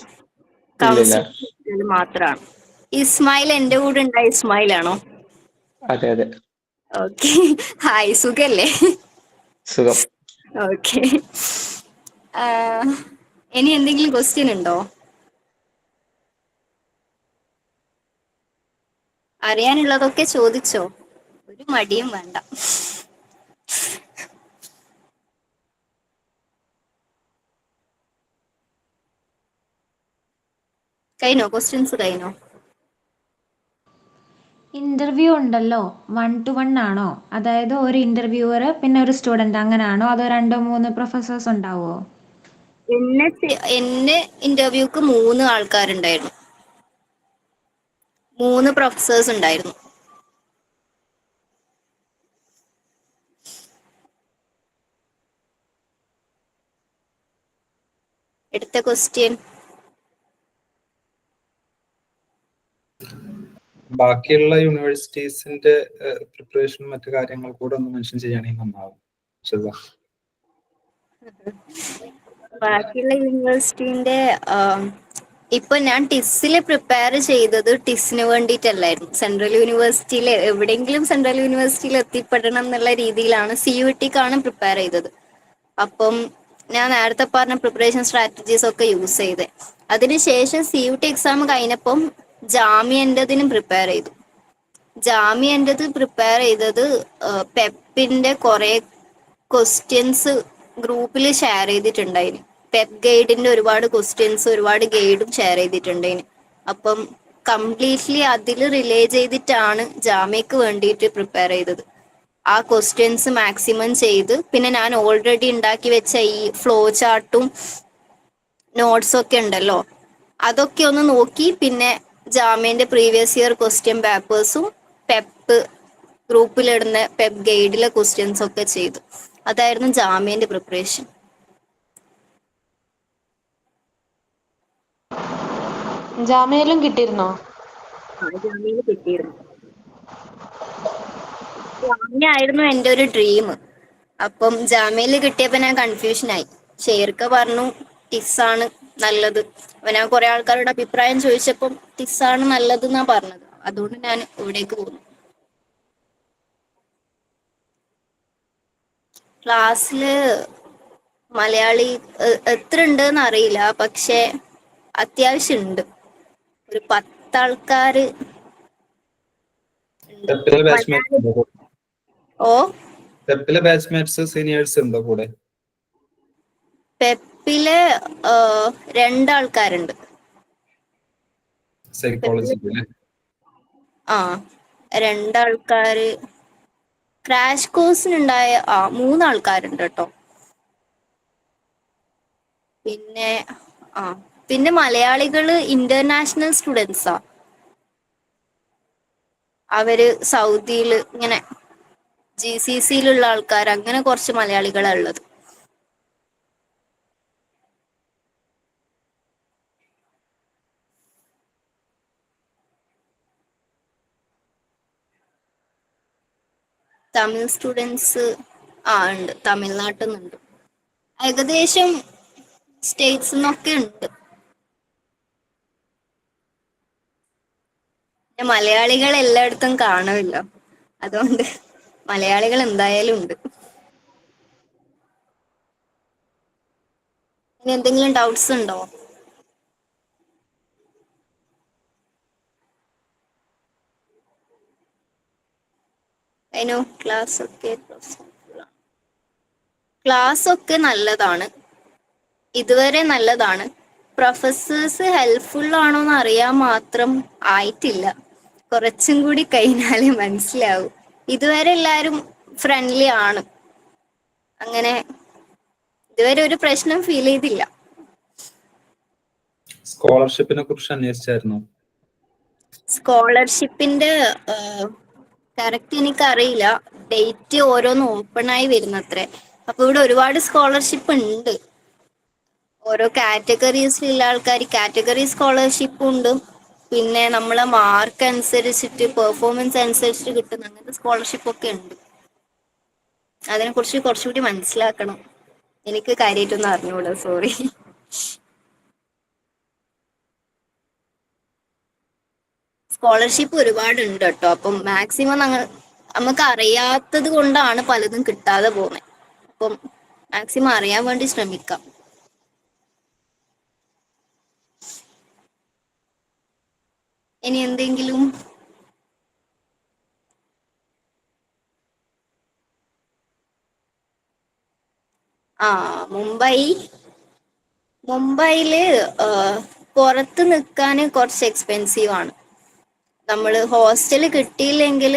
കൗൺസിലിംഗ് മാത്രമാണ്. ഇസ്മായിൽ എന്റെ കൂടെ ഉണ്ടായ ഇസ്മായിലാണോ? അതെ അതെ, ഓക്കെ. ഹായ്, സുഖല്ലേ? സുഖം. ഓക്കെ. ഇനി എന്തെങ്കിലും ക്വസ്റ്റ്യൻ ഉണ്ടോ? അറിയാനുള്ളതൊക്കെ ചോദിച്ചോ, ഒരു മടിയും വേണ്ട. കഴിഞ്ഞോ? ക്വസ്റ്റ്യൻസ് കഴിഞ്ഞോ? ഇന്റർവ്യൂ ഉണ്ടല്ലോ, 1 to 1 ആണോ? അതായത് ഒരു ഇന്റർവ്യൂവർ പിന്നെ ഒരു സ്റ്റുഡന്റ് അങ്ങനെയാണോ, അതോ 2-3 പ്രൊഫസേഴ്സ് ഉണ്ടാവോ? എന്നെ ഇന്റർവ്യൂക്ക് 3 ആൾക്കാരുണ്ടായിരുന്നു, 3 പ്രൊഫസേഴ്സ് ഉണ്ടായിരുന്നു. അടുത്ത ക്വസ്റ്റ്യൻ. ബാക്കിയുള്ള യൂണിവേഴ്സിറ്റീസിന്റെ പ്രിപ്പറേഷനും മറ്റു കാര്യങ്ങൾ കൂടെ ഒന്ന് മെൻഷൻ ചെയ്യുകയാണെങ്കിൽ നന്നാവും. ബാക്കിയുള്ള യൂണിവേഴ്സിറ്റീന്റെ ഇപ്പൊ ഞാൻ ടിസ്സിൽ പ്രിപ്പയർ ചെയ്തത് ടിസ്സിന് വേണ്ടിയിട്ടല്ലായിരുന്നു. സെൻട്രൽ യൂണിവേഴ്സിറ്റിയിൽ എവിടെയെങ്കിലും സെൻട്രൽ യൂണിവേഴ്സിറ്റിയിൽ എത്തിപ്പെടണം എന്നുള്ള രീതിയിലാണ് CUETക്കാണ് പ്രിപ്പയർ ചെയ്തത്. അപ്പം ഞാൻ നേരത്തെ പറഞ്ഞ പ്രിപ്പറേഷൻ സ്ട്രാറ്റജീസ് ഒക്കെ യൂസ് ചെയ്തേ. അതിനുശേഷം CUET എക്സാം കഴിഞ്ഞപ്പം ജാമ്യൻ്റെതിനും പ്രിപ്പയർ ചെയ്തു. ജാമ്യൻ്റെത് പ്രിപ്പയർ ചെയ്തത് പെപ്പിന്റെ കുറെ ക്വസ്റ്റ്യൻസ് ഗ്രൂപ്പിൽ ഷെയർ ചെയ്തിട്ടുണ്ടായിന്. പെപ്പ് ഗൈഡിന്റെ ഒരുപാട് ക്വസ്റ്റ്യൻസ്, ഒരുപാട് ഗൈഡും ഷെയർ ചെയ്തിട്ടുണ്ടായിന്. അപ്പം കംപ്ലീറ്റ്ലി അതിൽ റിലേ ചെയ്തിട്ടാണ് ജാമ്യക്ക് വേണ്ടിയിട്ട് പ്രിപ്പയർ ചെയ്തത്. ആ ക്വസ്റ്റ്യൻസ് മാക്സിമം ചെയ്ത്, പിന്നെ ഞാൻ ഓൾറെഡി ഉണ്ടാക്കി വെച്ച ഈ ഫ്ലോ ചാർട്ടും നോട്ട്സും ഒക്കെ ഉണ്ടല്ലോ, അതൊക്കെ ഒന്ന് നോക്കി, പിന്നെ ജാമ്യന്റെ പ്രീവിയസ് ഇയർ ക്വസ്റ്റ്യൻ പേപ്പേഴ്സും പെപ്പ് ഗ്രൂപ്പിലിടുന്ന പെപ്പ് ഗൈഡിലെ ക്വസ്റ്റ്യൻസ് ഒക്കെ ചെയ്തു. അതായിരുന്നു ജാമ്യന്റെ പ്രിപ്പറേഷൻ. ജാമ്യയിലും കിട്ടിയിരുന്നോ? ജാമ്യയിൽ കിട്ടിയിരുന്നു. ജാമ്യായിരുന്നു എൻ്റെ ഒരു ഡ്രീം. അപ്പം ജാമ്യയിൽ കിട്ടിയപ്പോ ഞാൻ കൺഫ്യൂഷനായി. ഷെയർക്ക പറഞ്ഞു ടിസ്സാണ് നല്ലത്. അപ്പൊ ഞാൻ കുറെ ആൾക്കാരുടെ അഭിപ്രായം ചോദിച്ചപ്പം ടിസ്സാണ് നല്ലത് എന്നാ പറഞ്ഞത്. അതുകൊണ്ട് ഞാൻ ഇവിടേക്ക് പോന്നു. ക്ലാസ്സില് മലയാളി എത്ര ഉണ്ടെന്ന് അറിയില്ല, പക്ഷെ അത്യാവശ്യം ഉണ്ട്. ഒരു 10 ആൾക്കാര് ഉണ്ട്. പെപ്പിലെ ബാച്ച്മേറ്റ്സ് സീനിയേഴ്സ് ഉണ്ടോ കൂടെ? പെപ്പിലെ 2 ആൾക്കാരുണ്ട്. സൈക്കോളജി 2 ആൾക്കാര്. ക്രാഷ് കോഴ്സിനുണ്ടായ 3 ആൾക്കാരുണ്ട് കേട്ടോ. പിന്നെ പിന്നെ മലയാളികള് ഇന്റർനാഷണൽ സ്റ്റുഡൻസാ. അവര് സൗദിയില് ഇങ്ങനെ GCCയിലുള്ള ആൾക്കാർ, അങ്ങനെ കുറച്ച് മലയാളികളാ ഉള്ളത്. തമിഴ് സ്റ്റുഡൻസ് ഉണ്ട്, തമിഴ്നാട്ടിൽ നിന്നുണ്ട്. ഏകദേശം സ്റ്റേറ്റ്സ് നിന്നൊക്കെ ഉണ്ട്. മലയാളികൾ എല്ലായിടത്തും കാണുമല്ലോ, അതുകൊണ്ട് മലയാളികൾ എന്തായാലും ഉണ്ട്. ഇനി എന്തെങ്കിലും ഡൗട്ട്സ് ഉണ്ടോ? ക്ലാസ് ഒക്കെ ക്ലാസ് ഒക്കെ നല്ലതാണ്, ഇതുവരെ നല്ലതാണ്. പ്രൊഫസേഴ്സ് ഹെൽപ്ഫുൾ ആണോ എന്ന് അറിയാൻ മാത്രം ആയിട്ടില്ല. കുറച്ചും കൂടി കഴിഞ്ഞാലേ മനസ്സിലാവും. ഇതുവരെ എല്ലാരും ഫ്രണ്ട്ലി ആണ്, അങ്ങനെ ഇതുവരെ ഒരു പ്രശ്നം ഫീൽ ചെയ്തില്ല. സ്കോളർഷിപ്പിനെ കുറിച്ച് അന്വേഷിച്ചായിരുന്നു? സ്കോളർഷിപ്പിന്റെ കറക്റ്റ് എനിക്കറിയില്ല, ഡേറ്റ് ഓരോന്ന് ഓപ്പൺ ആയി വരുന്നത്രേ. അപ്പൊ ഇവിടെ ഒരുപാട് സ്കോളർഷിപ്പ് ഉണ്ട്. ഓരോ കാറ്റഗറീസിലുള്ള ആൾക്കാർ കാറ്റഗറി സ്കോളർഷിപ്പും ഉണ്ട്, പിന്നെ നമ്മളെ മാർക്ക് അനുസരിച്ചിട്ട് പെർഫോമൻസ് അനുസരിച്ചിട്ട് കിട്ടുന്ന അങ്ങനത്തെ സ്കോളർഷിപ്പ് ഒക്കെ ഉണ്ട്. അതിനെ കുറിച്ച് കുറച്ചുകൂടി മനസ്സിലാക്കണം. എനിക്ക് കാര്യമായിട്ടൊന്നും അറിഞ്ഞൂടാ, സോറി. സ്കോളർഷിപ്പ് ഒരുപാട് ഉണ്ട് കേട്ടോ. അപ്പം മാക്സിമം നമുക്ക് അറിയാത്തത് കൊണ്ടാണ് പലതും കിട്ടാതെ പോകുന്നത്. അപ്പം മാക്സിമം അറിയാൻ വേണ്ടി ശ്രമിക്കാം. ഇനി എന്തെങ്കിലും മുംബൈയില് പുറത്ത് നിൽക്കാൻ കുറച്ച് എക്സ്പെൻസീവ് ആണ്. നമ്മൾ ഹോസ്റ്റല് കിട്ടിയില്ലെങ്കിൽ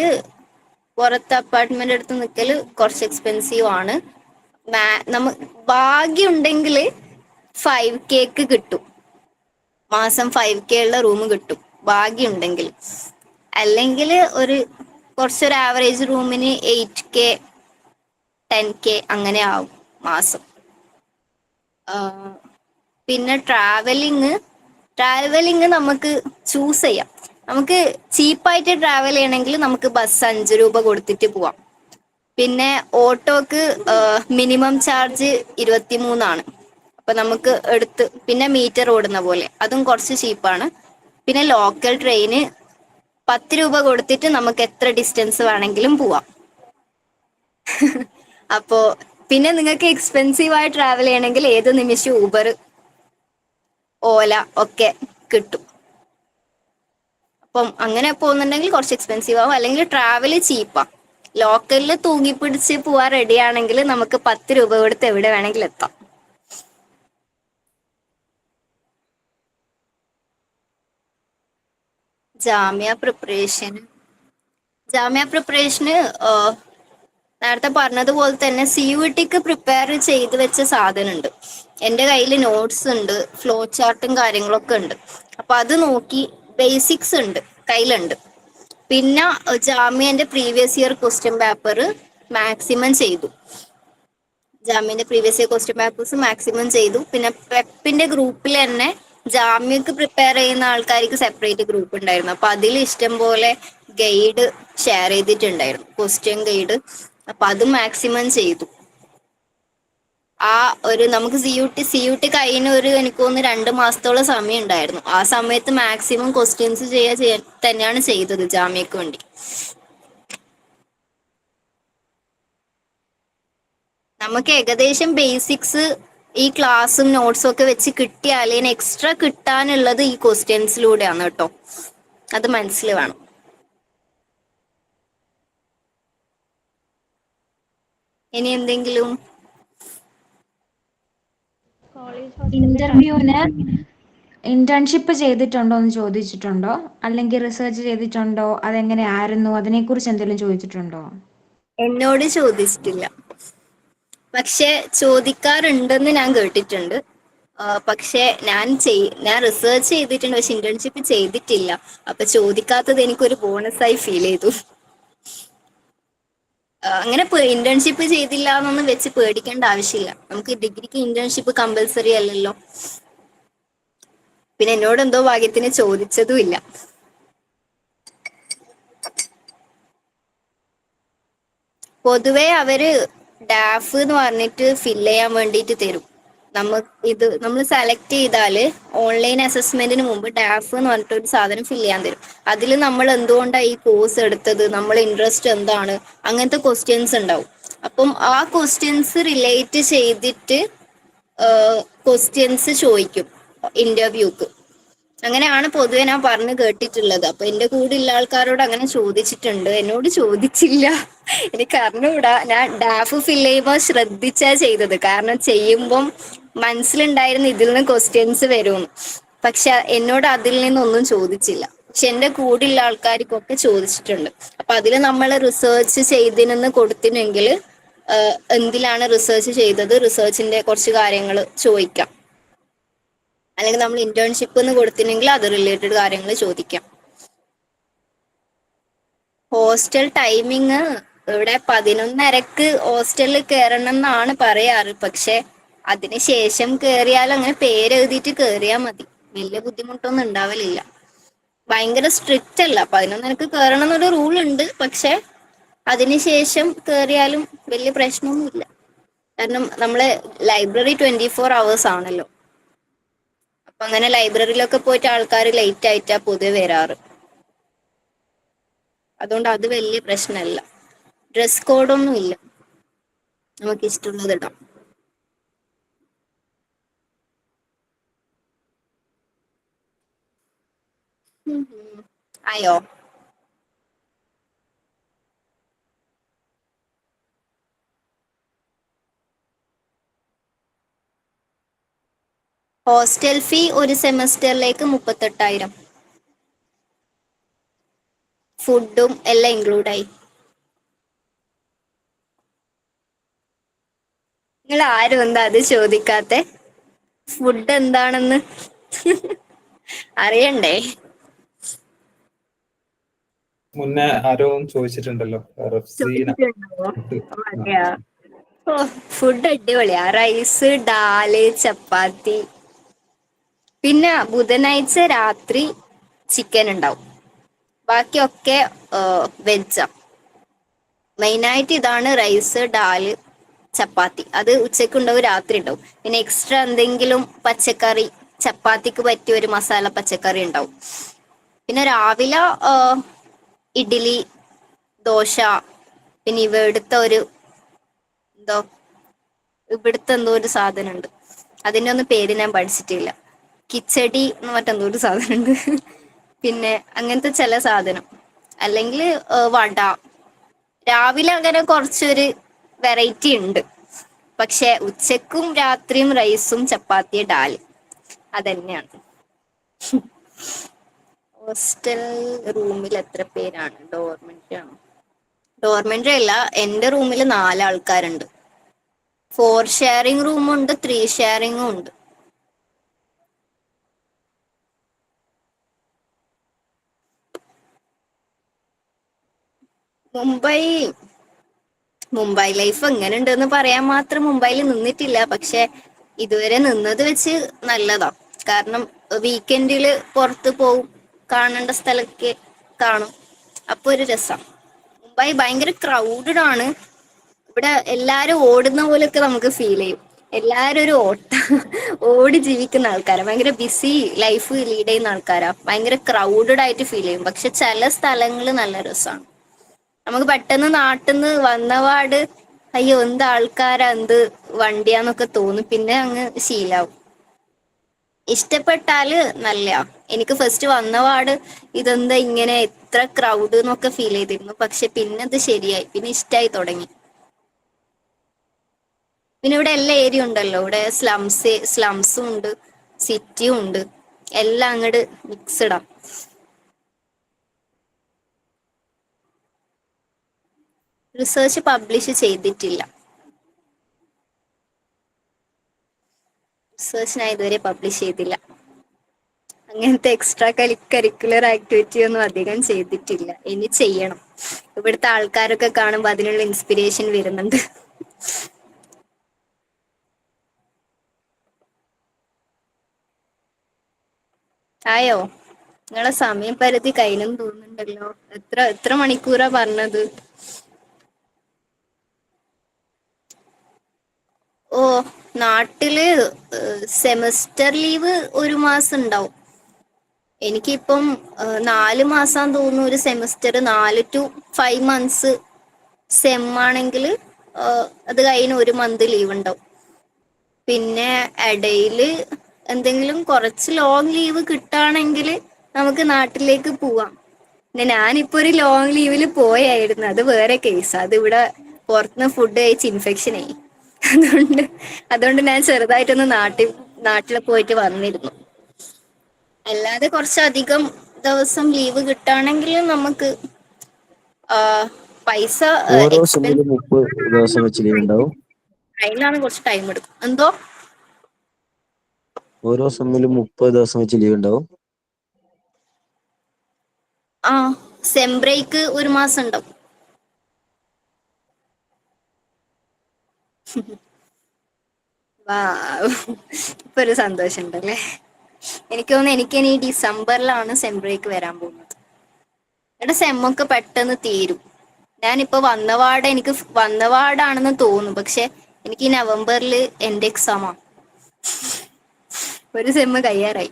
പുറത്ത് അപ്പാർട്ട്മെന്റ് എടുത്ത് നിൽക്കൽ കുറച്ച് എക്സ്പെൻസീവ് ആണ്. ഭാഗ്യം ഉണ്ടെങ്കിൽ 5K കിട്ടും, മാസം 5K ഉള്ള റൂം കിട്ടും, ഭാഗ്യം ഉണ്ടെങ്കിൽ. അല്ലെങ്കിൽ കുറച്ചൊരു ആവറേജ് റൂമിന് 8K 10K അങ്ങനെ ആവും മാസം. പിന്നെ ട്രാവലിംഗ് നമുക്ക് ചൂസ് ചെയ്യാം. നമുക്ക് ചീപ്പായിട്ട് ട്രാവൽ ചെയ്യണമെങ്കിൽ നമുക്ക് ബസ് 5 രൂപ കൊടുത്തിട്ട് പോവാം. പിന്നെ ഓട്ടോക്ക് മിനിമം ചാർജ് 23 അപ്പൊ നമുക്ക് പിന്നെ മീറ്റർ ഓടുന്ന പോലെ അതും കുറച്ച് ചീപ്പാണ്. പിന്നെ ലോക്കൽ ട്രെയിന് 10 രൂപ കൊടുത്തിട്ട് നമുക്ക് എത്ര ഡിസ്റ്റൻസ് വേണമെങ്കിലും പോവാം. അപ്പോ പിന്നെ നിങ്ങൾക്ക് എക്സ്പെൻസീവ് ആയി ട്രാവൽ ചെയ്യണമെങ്കിൽ ഏത് നിമിഷം ഊബർ, ഓല ഒക്കെ കിട്ടും. അപ്പം അങ്ങനെ പോകുന്നുണ്ടെങ്കിൽ കുറച്ച് എക്സ്പെൻസീവ് ആവും. അല്ലെങ്കിൽ ട്രാവൽ ചീപ്പാ, ലോക്കലിൽ തൂങ്ങിപ്പിടിച്ച് പോവാൻ റെഡി ആണെങ്കിൽ നമുക്ക് 10 രൂപ കൊടുത്ത് എവിടെ വേണമെങ്കിലും എത്താം. ജാമ്യ പ്രിപ്പറേഷന് നേരത്തെ പറഞ്ഞതുപോലെ തന്നെ CUETക്ക് പ്രിപ്പയർ ചെയ്ത് വെച്ച സാധനമുണ്ട്. എൻ്റെ കയ്യിൽ നോട്ട്സ് ഉണ്ട്, ഫ്ലോ ചാർട്ടും കാര്യങ്ങളൊക്കെ ഉണ്ട്. അപ്പൊ അത് നോക്കി ബേസിക്സ് ഉണ്ട് കയ്യിലുണ്ട്. പിന്നെ ജാമ്യന്റെ previous year question paper maximum ചെയ്തു. പിന്നെ പെപ്പിന്റെ ഗ്രൂപ്പിൽ തന്നെ ജാമ്യക്ക് പ്രിപ്പയർ ചെയ്യുന്ന ആൾക്കാർക്ക് സെപ്പറേറ്റ് ഗ്രൂപ്പ് ഉണ്ടായിരുന്നു. അപ്പൊ അതിൽ ഇഷ്ടം പോലെ ഗൈഡ് ഷെയർ ചെയ്തിട്ടുണ്ടായിരുന്നു, ക്വസ്റ്റ്യൻ ഗൈഡ്. അപ്പൊ അത് മാക്സിമം ചെയ്തു. നമുക്ക് CUT കഴിഞ്ഞ എനിക്ക് തോന്നുന്നു 2 മാസത്തോളം സമയം ഉണ്ടായിരുന്നു. ആ സമയത്ത് മാക്സിമം ക്വസ്റ്റ്യൻസ് തന്നെയാണ് ചെയ്തത് ജാമ്യക്ക് വേണ്ടി. നമുക്ക് ഏകദേശം ബേസിക്സ് ഈ ക്ലാസ്സും നോട്ട്സും ഒക്കെ വെച്ച് കിട്ടിയാൽ എക്സ്ട്രാ കിട്ടാനുള്ളത് ഈ ക്വസ്റ്റ്യൻസിലൂടെയാണ് കേട്ടോ. അത് മനസ്സിൽ വേണം. ഇനി എന്തെങ്കിലും ഇന്റേൺഷിപ്പ് ചെയ്തിട്ടുണ്ടോ എന്ന് ചോദിച്ചിട്ടുണ്ടോ? അല്ലെങ്കിൽ റിസർച്ച് ചെയ്തിട്ടുണ്ടോ? അതെങ്ങനെയായിരുന്നു? അതിനെക്കുറിച്ച് എന്തെങ്കിലും ചോദിച്ചിട്ടുണ്ടോ? എന്നോട് ചോദിച്ചിട്ടില്ല, പക്ഷെ ചോദിക്കാറുണ്ടെന്ന് ഞാൻ കേട്ടിട്ടുണ്ട്. പക്ഷെ ഞാൻ റിസർച്ച് ചെയ്തിട്ടുണ്ട്, പക്ഷെ ഇന്റേൺഷിപ്പ് ചെയ്തിട്ടില്ല. അപ്പൊ ചോദിക്കാത്തത് എനിക്കൊരു ബോണസായി ഫീൽ ചെയ്തു. അങ്ങനെ ഇന്റേൺഷിപ്പ് ചെയ്തില്ല എന്നൊന്നും വെച്ച് പേടിക്കേണ്ട ആവശ്യമില്ല. നമുക്ക് ഡിഗ്രിക്ക് ഇന്റേൺഷിപ്പ് കമ്പൽസറി അല്ലല്ലോ. പിന്നെ എന്നോട് എന്തോ ഭാഗ്യത്തിന് ചോദിച്ചതും ഇല്ല. പൊതുവെ അവര് ഡാഫ് എന്ന് പറഞ്ഞിട്ട് ഫില്ല് ചെയ്യാൻ വേണ്ടിയിട്ട് തരും. നമ്മൾ സെലക്ട് ചെയ്താല് ഓൺലൈൻ അസസ്മെന്റിന് മുമ്പ് ഡാഫ് എന്ന് പറഞ്ഞിട്ട് ഒരു സാധനം ഫില്ല് ചെയ്യാൻ തരും. അതിൽ നമ്മൾ എന്തുകൊണ്ടാണ് ഈ കോഴ്സ് എടുത്തത്, നമ്മളെ ഇൻട്രസ്റ്റ് എന്താണ്, അങ്ങനത്തെ ക്വസ്റ്റ്യൻസ് ഉണ്ടാവും. അപ്പം ആ ക്വസ്റ്റ്യൻസ് റിലേറ്റ് ചെയ്തിട്ട് ക്വസ്റ്റ്യൻസ് ചോദിക്കും ഇന്റർവ്യൂക്ക്. അങ്ങനെയാണ് പൊതുവെ ഞാൻ പറഞ്ഞു കേട്ടിട്ടുള്ളത്. അപ്പൊ എന്റെ കൂടെ ഉള്ള ആൾക്കാരോട് അങ്ങനെ ചോദിച്ചിട്ടുണ്ട്, എന്നോട് ചോദിച്ചില്ല. എനിക്ക് അറിഞ്ഞൂടാ. ഞാൻ ഡാഫ് ഫിൽ ചെയ്യുമ്പോൾ ശ്രദ്ധിച്ചാ ചെയ്തത്, കാരണം ചെയ്യുമ്പം മനസ്സിലുണ്ടായിരുന്ന ഇതിൽ നിന്ന് ക്വസ്റ്റ്യൻസ് വരും. പക്ഷെ എന്നോട് അതിൽ നിന്നൊന്നും ചോദിച്ചില്ല. പക്ഷെ എന്റെ കൂടെ ഉള്ള ആൾക്കാർക്കൊക്കെ ചോദിച്ചിട്ടുണ്ട്. അപ്പൊ അതിൽ നമ്മൾ റിസർച്ച് ചെയ്തിനെന്ന് കൊടുത്തിനെങ്കിൽ എന്തിലാണ് റിസർച്ച് ചെയ്തത്, റിസർച്ചിന്റെ കുറച്ച് കാര്യങ്ങൾ ചോദിക്കാം. അല്ലെങ്കിൽ നമ്മൾ ഇന്റേൺഷിപ്പ് എന്ന് കൊടുത്തിനെങ്കിൽ അത് റിലേറ്റഡ് കാര്യങ്ങൾ ചോദിക്കാം. ഹോസ്റ്റൽ ടൈമിങ് ഇവിടെ 11:30 ഹോസ്റ്റലിൽ കയറണം എന്നാണ് പറയാറ്. പക്ഷെ അതിനുശേഷം കയറിയാൽ അങ്ങനെ പേരെഴുതിയിട്ട് കയറിയാൽ മതി, വലിയ ബുദ്ധിമുട്ടൊന്നും ഉണ്ടാവലില്ല. ഭയങ്കര സ്ട്രിക്റ്റ് അല്ല, 11:30 കയറണം എന്നൊരു റൂൾ ഉണ്ട്. പക്ഷെ അതിനുശേഷം കയറിയാലും വലിയ പ്രശ്നമൊന്നുമില്ല. കാരണം നമ്മളെ ലൈബ്രറി 24 hours ആണല്ലോ. അപ്പൊ അങ്ങനെ ലൈബ്രറിയിലൊക്കെ പോയിട്ട് ആൾക്കാർ ലേറ്റ് ആയിട്ടാ പൊതുവെ വരാറ്. അതുകൊണ്ട് അത് വലിയ പ്രശ്നമല്ല. ഡ്രസ് കോഡൊന്നും ഇല്ല, നമുക്ക് ഇഷ്ടമുള്ളത് ഇടാം. ആയോ? ഹോസ്റ്റൽ ഫീ ഒരു സെമസ്റ്ററിലേക്ക് 38,000. ഫുഡും എല്ലാം ഇൻക്ലൂഡായി. നിങ്ങൾ ആരും എന്താ അത് ചോദിക്കാത്തെ? ഫുഡ് എന്താണെന്ന് അറിയണ്ടേ? മുന്നേ ആരോ ചോദിച്ചിട്ടുണ്ടല്ലോ, റഫ്സീന. അതെയാ? ഓ, ഫുഡ് അടിപൊളിയാ. റൈസ്, ഡാല്, ചപ്പാത്തി. പിന്നെ ബുധനാഴ്ച രാത്രി ചിക്കൻ ഉണ്ടാവും, ബാക്കിയൊക്കെ വെജാ. മെയിനായിട്ട് ഇതാണ് റൈസ്, ഡാല്, ചപ്പാത്തി. അത് ഉച്ചക്ക് ഉണ്ടാവും, രാത്രി ഉണ്ടാവും. പിന്നെ എക്സ്ട്രാ എന്തെങ്കിലും പച്ചക്കറി, ചപ്പാത്തിക്ക് പറ്റിയ ഒരു മസാല പച്ചക്കറി ഉണ്ടാവും. പിന്നെ രാവിലെ ഇഡ്ഡലി, ദോശ. പിന്നെ ഇവിടുത്തെ എന്തോ ഒരു സാധനം ഉണ്ട്, അതിന്റെ ഒന്നും പേര് ഞാൻ പഠിച്ചിട്ടില്ല. കിച്ചടി എന്ന് മറ്റെന്തോ ഒരു സാധനം ഉണ്ട്. പിന്നെ അങ്ങനത്തെ ചില സാധനം, അല്ലെങ്കിൽ വട. രാവിലെ അങ്ങനെ കുറച്ചൊരു വെറൈറ്റി ഉണ്ട്. പക്ഷെ ഉച്ചക്കും രാത്രിയും റൈസും ചപ്പാത്തി, ഡാൽ അതന്നെയാണ്. ഹോസ്റ്റൽ റൂമിൽ എത്ര പേരാണ്? ഡോർമെന്ററി ആണോ? ഡോർമെന്ററി അല്ല, എന്റെ റൂമിൽ 4 ആൾക്കാരുണ്ട്. 4 ഷെയറിംഗ് റൂമുണ്ട്, 3 ഷെയറിംഗും ഉണ്ട്. മുംബൈ ലൈഫ് എങ്ങനെ ഉണ്ടെന്ന് പറയാൻ മാത്രം മുംബൈയിൽ നിന്നിട്ടില്ല. പക്ഷെ ഇതുവരെ നിന്നത് വെച്ച് നല്ലതാ. കാരണം വീക്കെൻഡില് പുറത്ത് പോവും, കാണേണ്ട സ്ഥലമൊക്കെ കാണും. അപ്പൊ ഒരു രസം. മുംബൈ ഭയങ്കര ക്രൗഡഡ് ആണ്. ഇവിടെ എല്ലാരും ഓടുന്ന പോലെയൊക്കെ നമുക്ക് ഫീൽ ചെയ്യും. എല്ലാരും ഒരു ഓടി ജീവിക്കുന്ന ആൾക്കാരാ, ഭയങ്കര ബിസി ലൈഫ് ലീഡ് ചെയ്യുന്ന ആൾക്കാരാ. ഭയങ്കര ക്രൗഡഡ് ആയിട്ട് ഫീൽ ചെയ്യും. പക്ഷെ ചില സ്ഥലങ്ങൾ നല്ല രസമാണ്. നമുക്ക് പെട്ടെന്ന് നാട്ടിൽ നിന്ന് വന്നപാട് അയ്യോ എന്ത് ആൾക്കാരാ, എന്ത് വണ്ടിയാന്നൊക്കെ തോന്നും. പിന്നെ അങ്ങ് ശീലാവും. ഇഷ്ടപ്പെട്ടാല് നല്ലയാ. എനിക്ക് ഫസ്റ്റ് വന്നപാട് ഇതെന്താ ഇങ്ങനെ എത്ര ക്രൗഡ് എന്നൊക്കെ ഫീൽ ചെയ്തിരുന്നു. പക്ഷെ പിന്നെ അത് ശരിയായി, പിന്നെ ഇഷ്ടമായി തുടങ്ങി. പിന്നെ ഇവിടെ എല്ലാ ഏരിയ ഉണ്ടല്ലോ, ഇവിടെ സ്ലംസും ഉണ്ട്, സിറ്റിയും ഉണ്ട്, എല്ലാം അങ്ങോട്ട് മിക്സഡാ. റിസർച്ച് പബ്ലിഷ് ചെയ്തിട്ടില്ല. റിസർച്ച് ഞാൻ ഇതുവരെ പബ്ലിഷ് ചെയ്തില്ല. അങ്ങനത്തെ എക്സ്ട്രാ കരിക്കുലർ ആക്ടിവിറ്റി ഒന്നും അധികം ചെയ്തിട്ടില്ല. ഇനി ചെയ്യണം. ഇവിടുത്തെ ആൾക്കാരൊക്കെ കാണുമ്പോൾ അതിനുള്ള ഇൻസ്പിരേഷൻ വരുന്നുണ്ട്. ആയോ? നിങ്ങളെ സമയം പരിധി കഴിഞ്ഞെന്ന് തോന്നുന്നുണ്ടല്ലോ. എത്ര മണിക്കൂറാ പറഞ്ഞത്? ഓ, നാട്ടില് സെമസ്റ്റർ ലീവ് 1 മാസം ഉണ്ടാവും. എനിക്കിപ്പം 4 മാസം തോന്നുന്നു ഒരു സെമസ്റ്റർ. 4 to 5 months സെം ആണെങ്കിൽ അത് കഴിഞ്ഞ് 1 month ലീവ് ഉണ്ടാവും. പിന്നെ ഇടയില് എന്തെങ്കിലും കുറച്ച് ലോങ് ലീവ് കിട്ടുകയാണെങ്കിൽ നമുക്ക് നാട്ടിലേക്ക് പോവാം. പിന്നെ ഞാനിപ്പോ ഒരു ലോങ് ലീവിൽ പോയായിരുന്നു, അത് വേറെ കേസ്. അത് ഇവിടെ പുറത്തുനിന്ന് ഫുഡ് കഴിച്ച് ഇൻഫെക്ഷൻ ആയി. അതുകൊണ്ട് ഞാൻ ചെറുതായിട്ടൊന്ന് നാട്ടിൽ പോയിട്ട് വന്നിരുന്നു. അല്ലാതെ കുറച്ചധികം ദിവസം ലീവ് കിട്ടുകയാണെങ്കിൽ നമുക്ക് പൈസ ഓരോ എക്സ്പെൻസ് സെമ്മിലും 30 ദിവസം വെച്ച് ലീവ് ഉണ്ടാവും. അതിനാണ് കുറച്ച് ടൈം എടുക്കും. എന്തോ ഓരോ സെമ്മിലും 30 ദിവസം വെച്ച് ലീവ് ഉണ്ടാവും. ആ സെം ബ്രേക്ക് 1 മാസം ഉണ്ടാവും. ഇപ്പൊ ഒരു സന്തോഷം ഉണ്ടല്ലേ. എനിക്ക് തോന്നുന്നു എനിക്കിനി ഡിസംബറിലാണ് സെം ബ്രേക്ക് വരാൻ പോകുന്നത്. എന്റെ സെമ്മൊക്കെ പെട്ടെന്ന് തീരും. ഞാനിപ്പോ എനിക്ക് വന്നവാടാണെന്ന് തോന്നും, പക്ഷെ എനിക്ക് നവംബറിൽ എന്റെ എക്സാമാ. ഒരു സെമ്മ് കഴിയാറായി.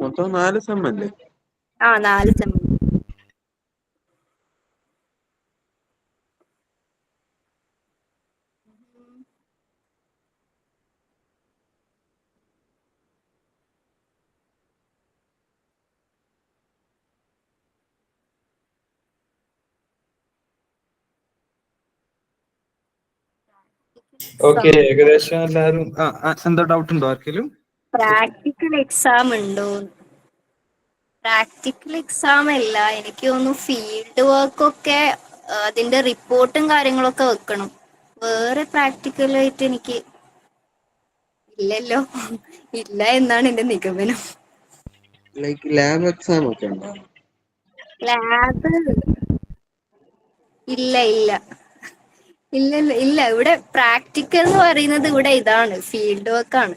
മൊത്തം 4 സെം അല്ലേ? 4 സെമ്മ്. ഓക്കെ, ഏകദേശം എല്ലാവരും എന്താ ഡൗട്ട് ഉണ്ടോ ആർക്കെങ്കിലും? പ്രാക്ടിക്കൽ എക്സാം ഉണ്ടോ? പ്രാക്ടിക്കൽ എക്സാം അല്ല, എനിക്ക് തോന്നുന്നു ഫീൽഡ് വർക്കൊക്കെ അതിന്റെ റിപ്പോർട്ടും കാര്യങ്ങളൊക്കെ വെക്കണം. വേറെ പ്രാക്ടിക്കലായിട്ട് എനിക്ക് ഇല്ലല്ലോ. ഇല്ല എന്നാണ് എന്റെ നിഗമനം. ലൈക്ക് ലാബ് എക്സാം ഒക്കെ ഉണ്ടോ? ലാബ് ഇല്ല ഇല്ല ഇല്ല ഇല്ല. ഇവിടെ പ്രാക്ടിക്കൽ എന്ന് പറയുന്നത് ഇവിടെ ഇതാണ്, ഫീൽഡ് വർക്കാണ്.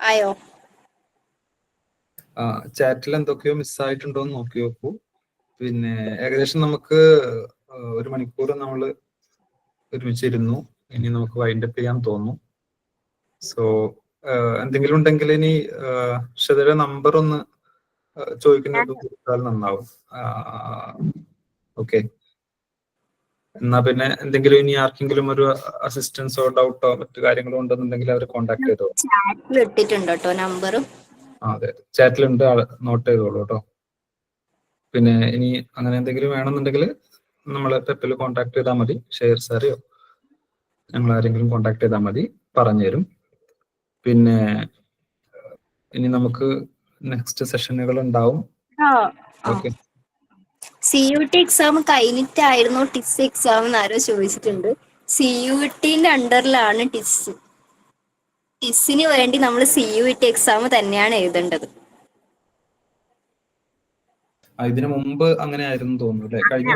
ആയോ? ചാറ്റിൽ എന്തൊക്കെയോ മിസ്സായിട്ടുണ്ടോ എന്ന് നോക്കി നോക്കൂ. പിന്നെ ഏകദേശം നമുക്ക് 1 മണിക്കൂർ നമ്മൾ ഒരുമിച്ചിരുന്നു. ഇനി നമുക്ക് വൈൻഡപ്പ് ചെയ്യാൻ തോന്നുന്നു. സോ എന്തെങ്കിലും ഉണ്ടെങ്കിൽ ഇനി ക്ഷതയുടെ നമ്പർ ഒന്ന് ചോദിക്കുന്നത് കൊടുത്താൽ നന്നാവും. ഓക്കെ, എന്നാ പിന്നെ എന്തെങ്കിലും ഇനി ആർക്കെങ്കിലും ഒരു അസിസ്റ്റൻസോ ഡൗട്ടോ മറ്റു കാര്യങ്ങളോ ഉണ്ടെന്നുണ്ടെങ്കിൽ അവരെ കോൺടാക്ട് ചെയ്തോ. ചാറ്റിൽ ഇട്ടിട്ടുണ്ട് കേട്ടോ നമ്പർ. അതെ, ചാറ്റിലുണ്ട്, നോട്ട് ചെയ്തോളൂ കേട്ടോ. പിന്നെ ഇനി അങ്ങനെ എന്തെങ്കിലും വേണമെന്നുണ്ടെങ്കിൽ നമ്മളെ പെപ്പിൽ കോൺടാക്ട് ചെയ്താൽ മതി. ഷെയർ സാറിയോ ഞങ്ങൾ ആരെങ്കിലും കോൺടാക്ട് ചെയ്താൽ മതി, പറഞ്ഞുതരും. പിന്നെ ഇനി നമുക്ക് നെക്സ്റ്റ് സെഷനുകൾ ഉണ്ടാവും. ഓക്കെ, CUT എക്സാം കഴിഞ്ഞിട്ടായിരുന്നു ടിസ് എക്സാം എന്ന് ആരോ ചോദിച്ചിട്ടുണ്ട്. CUTന്റെ അണ്ടറിലാണ് ടിസ്. ടിസിന് വേണ്ടി നമ്മൾ CUT എക്സാം തന്നെയാണ് എഴുതേണ്ടത്. ഇതിനു മുമ്പ് അങ്ങനെ ആയിരുന്നു തോന്നുന്നു അല്ലെ? കഴിഞ്ഞ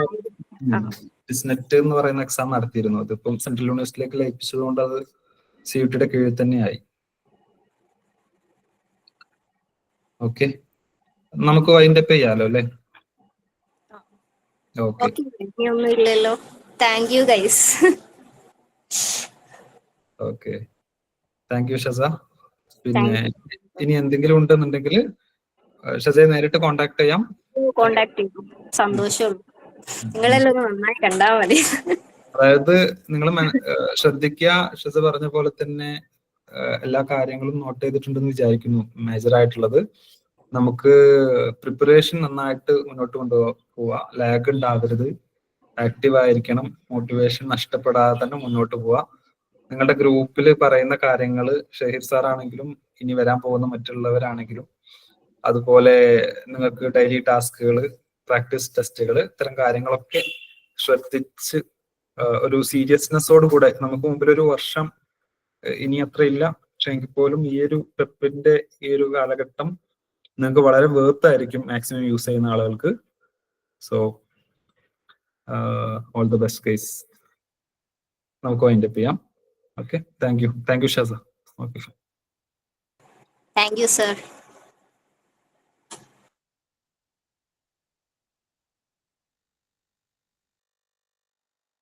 ടിസ്നെറ്റ് എന്ന് പറയുന്ന എക്സാം നടത്തിയിരുന്നു. അതിപ്പം സെൻട്രൽ യൂണിവേഴ്സിറ്റിയിലേക്ക് ലയിപ്പിച്ചതുകൊണ്ട് അത് CUTയുടെ കീഴിൽ തന്നെയായി. ഓക്കെ, നമുക്ക് വൈൻഡപ്പ് ചെയ്യാലോ അല്ലേ? ഓക്കെ, ഒന്നും ഇല്ലല്ലോ. Thank you guys. Okay, thank you ഷസ. പിന്നെ ഇനി എന്തെങ്കിലും ഉണ്ടെന്നുണ്ടെങ്കിൽ ഷസയെ നേരിട്ട് കോൺടാക്ട് ചെയ്യാം. കോണ്ടാക്ട് ചെയ്തു. സന്തോഷമുള്ളൂ. നിങ്ങളെല്ലാം നന്നായി കണ്ടാ മതി. അതായത് നിങ്ങൾ ശ്രദ്ധിക്കുക, ഷസ പറഞ്ഞ പോലെ തന്നെ എല്ലാ കാര്യങ്ങളും നോട്ട് ചെയ്തിട്ടുണ്ടെന്ന് വിചാരിക്കുന്നു. മേജർ ആയിട്ടുള്ളത് നമുക്ക് പ്രിപ്പറേഷൻ നന്നായിട്ട് മുന്നോട്ട് കൊണ്ടുപോവുക. ലാഗ് ഉണ്ടാവരുത്, ആക്റ്റീവ് ആയിരിക്കണം, മോട്ടിവേഷൻ നഷ്ടപ്പെടാതെ തന്നെ മുന്നോട്ട് പോവുക. നിങ്ങളുടെ ഗ്രൂപ്പിൽ പറയുന്ന കാര്യങ്ങൾ ഷഹീർ സാർ ആണെങ്കിലും ഇനി വരാൻ പോകുന്ന മറ്റുള്ളവരാണെങ്കിലും അതുപോലെ നിങ്ങൾക്ക് ഡെയിലി ടാസ്കുകൾ, പ്രാക്ടീസ് ടെസ്റ്റുകൾ, ഇത്തരം കാര്യങ്ങളൊക്കെ ശ്രദ്ധിച്ച് ഒരു സീരിയസ്നെസ്സോട് കൂടെ, നമുക്ക് മുമ്പിൽ ഒരു വർഷം ഇനി അത്ര ഇല്ല, പക്ഷെ എങ്കിൽ പോലും ഈ ഒരു പെപ്പിന്റെ ഈ ഒരു കാലഘട്ടം നിങ്ങൾക്ക് വളരെ വേർത്തായിരിക്കും മാക്സിമം യൂസ് ചെയ്യുന്ന ആളുകൾക്ക്. So all the best guys. നമുക്ക് വൈൻഡപ്പ് ചെയ്യാം. ഓക്കെ, താങ്ക് യു ഷാസ. Okay, thank you sir.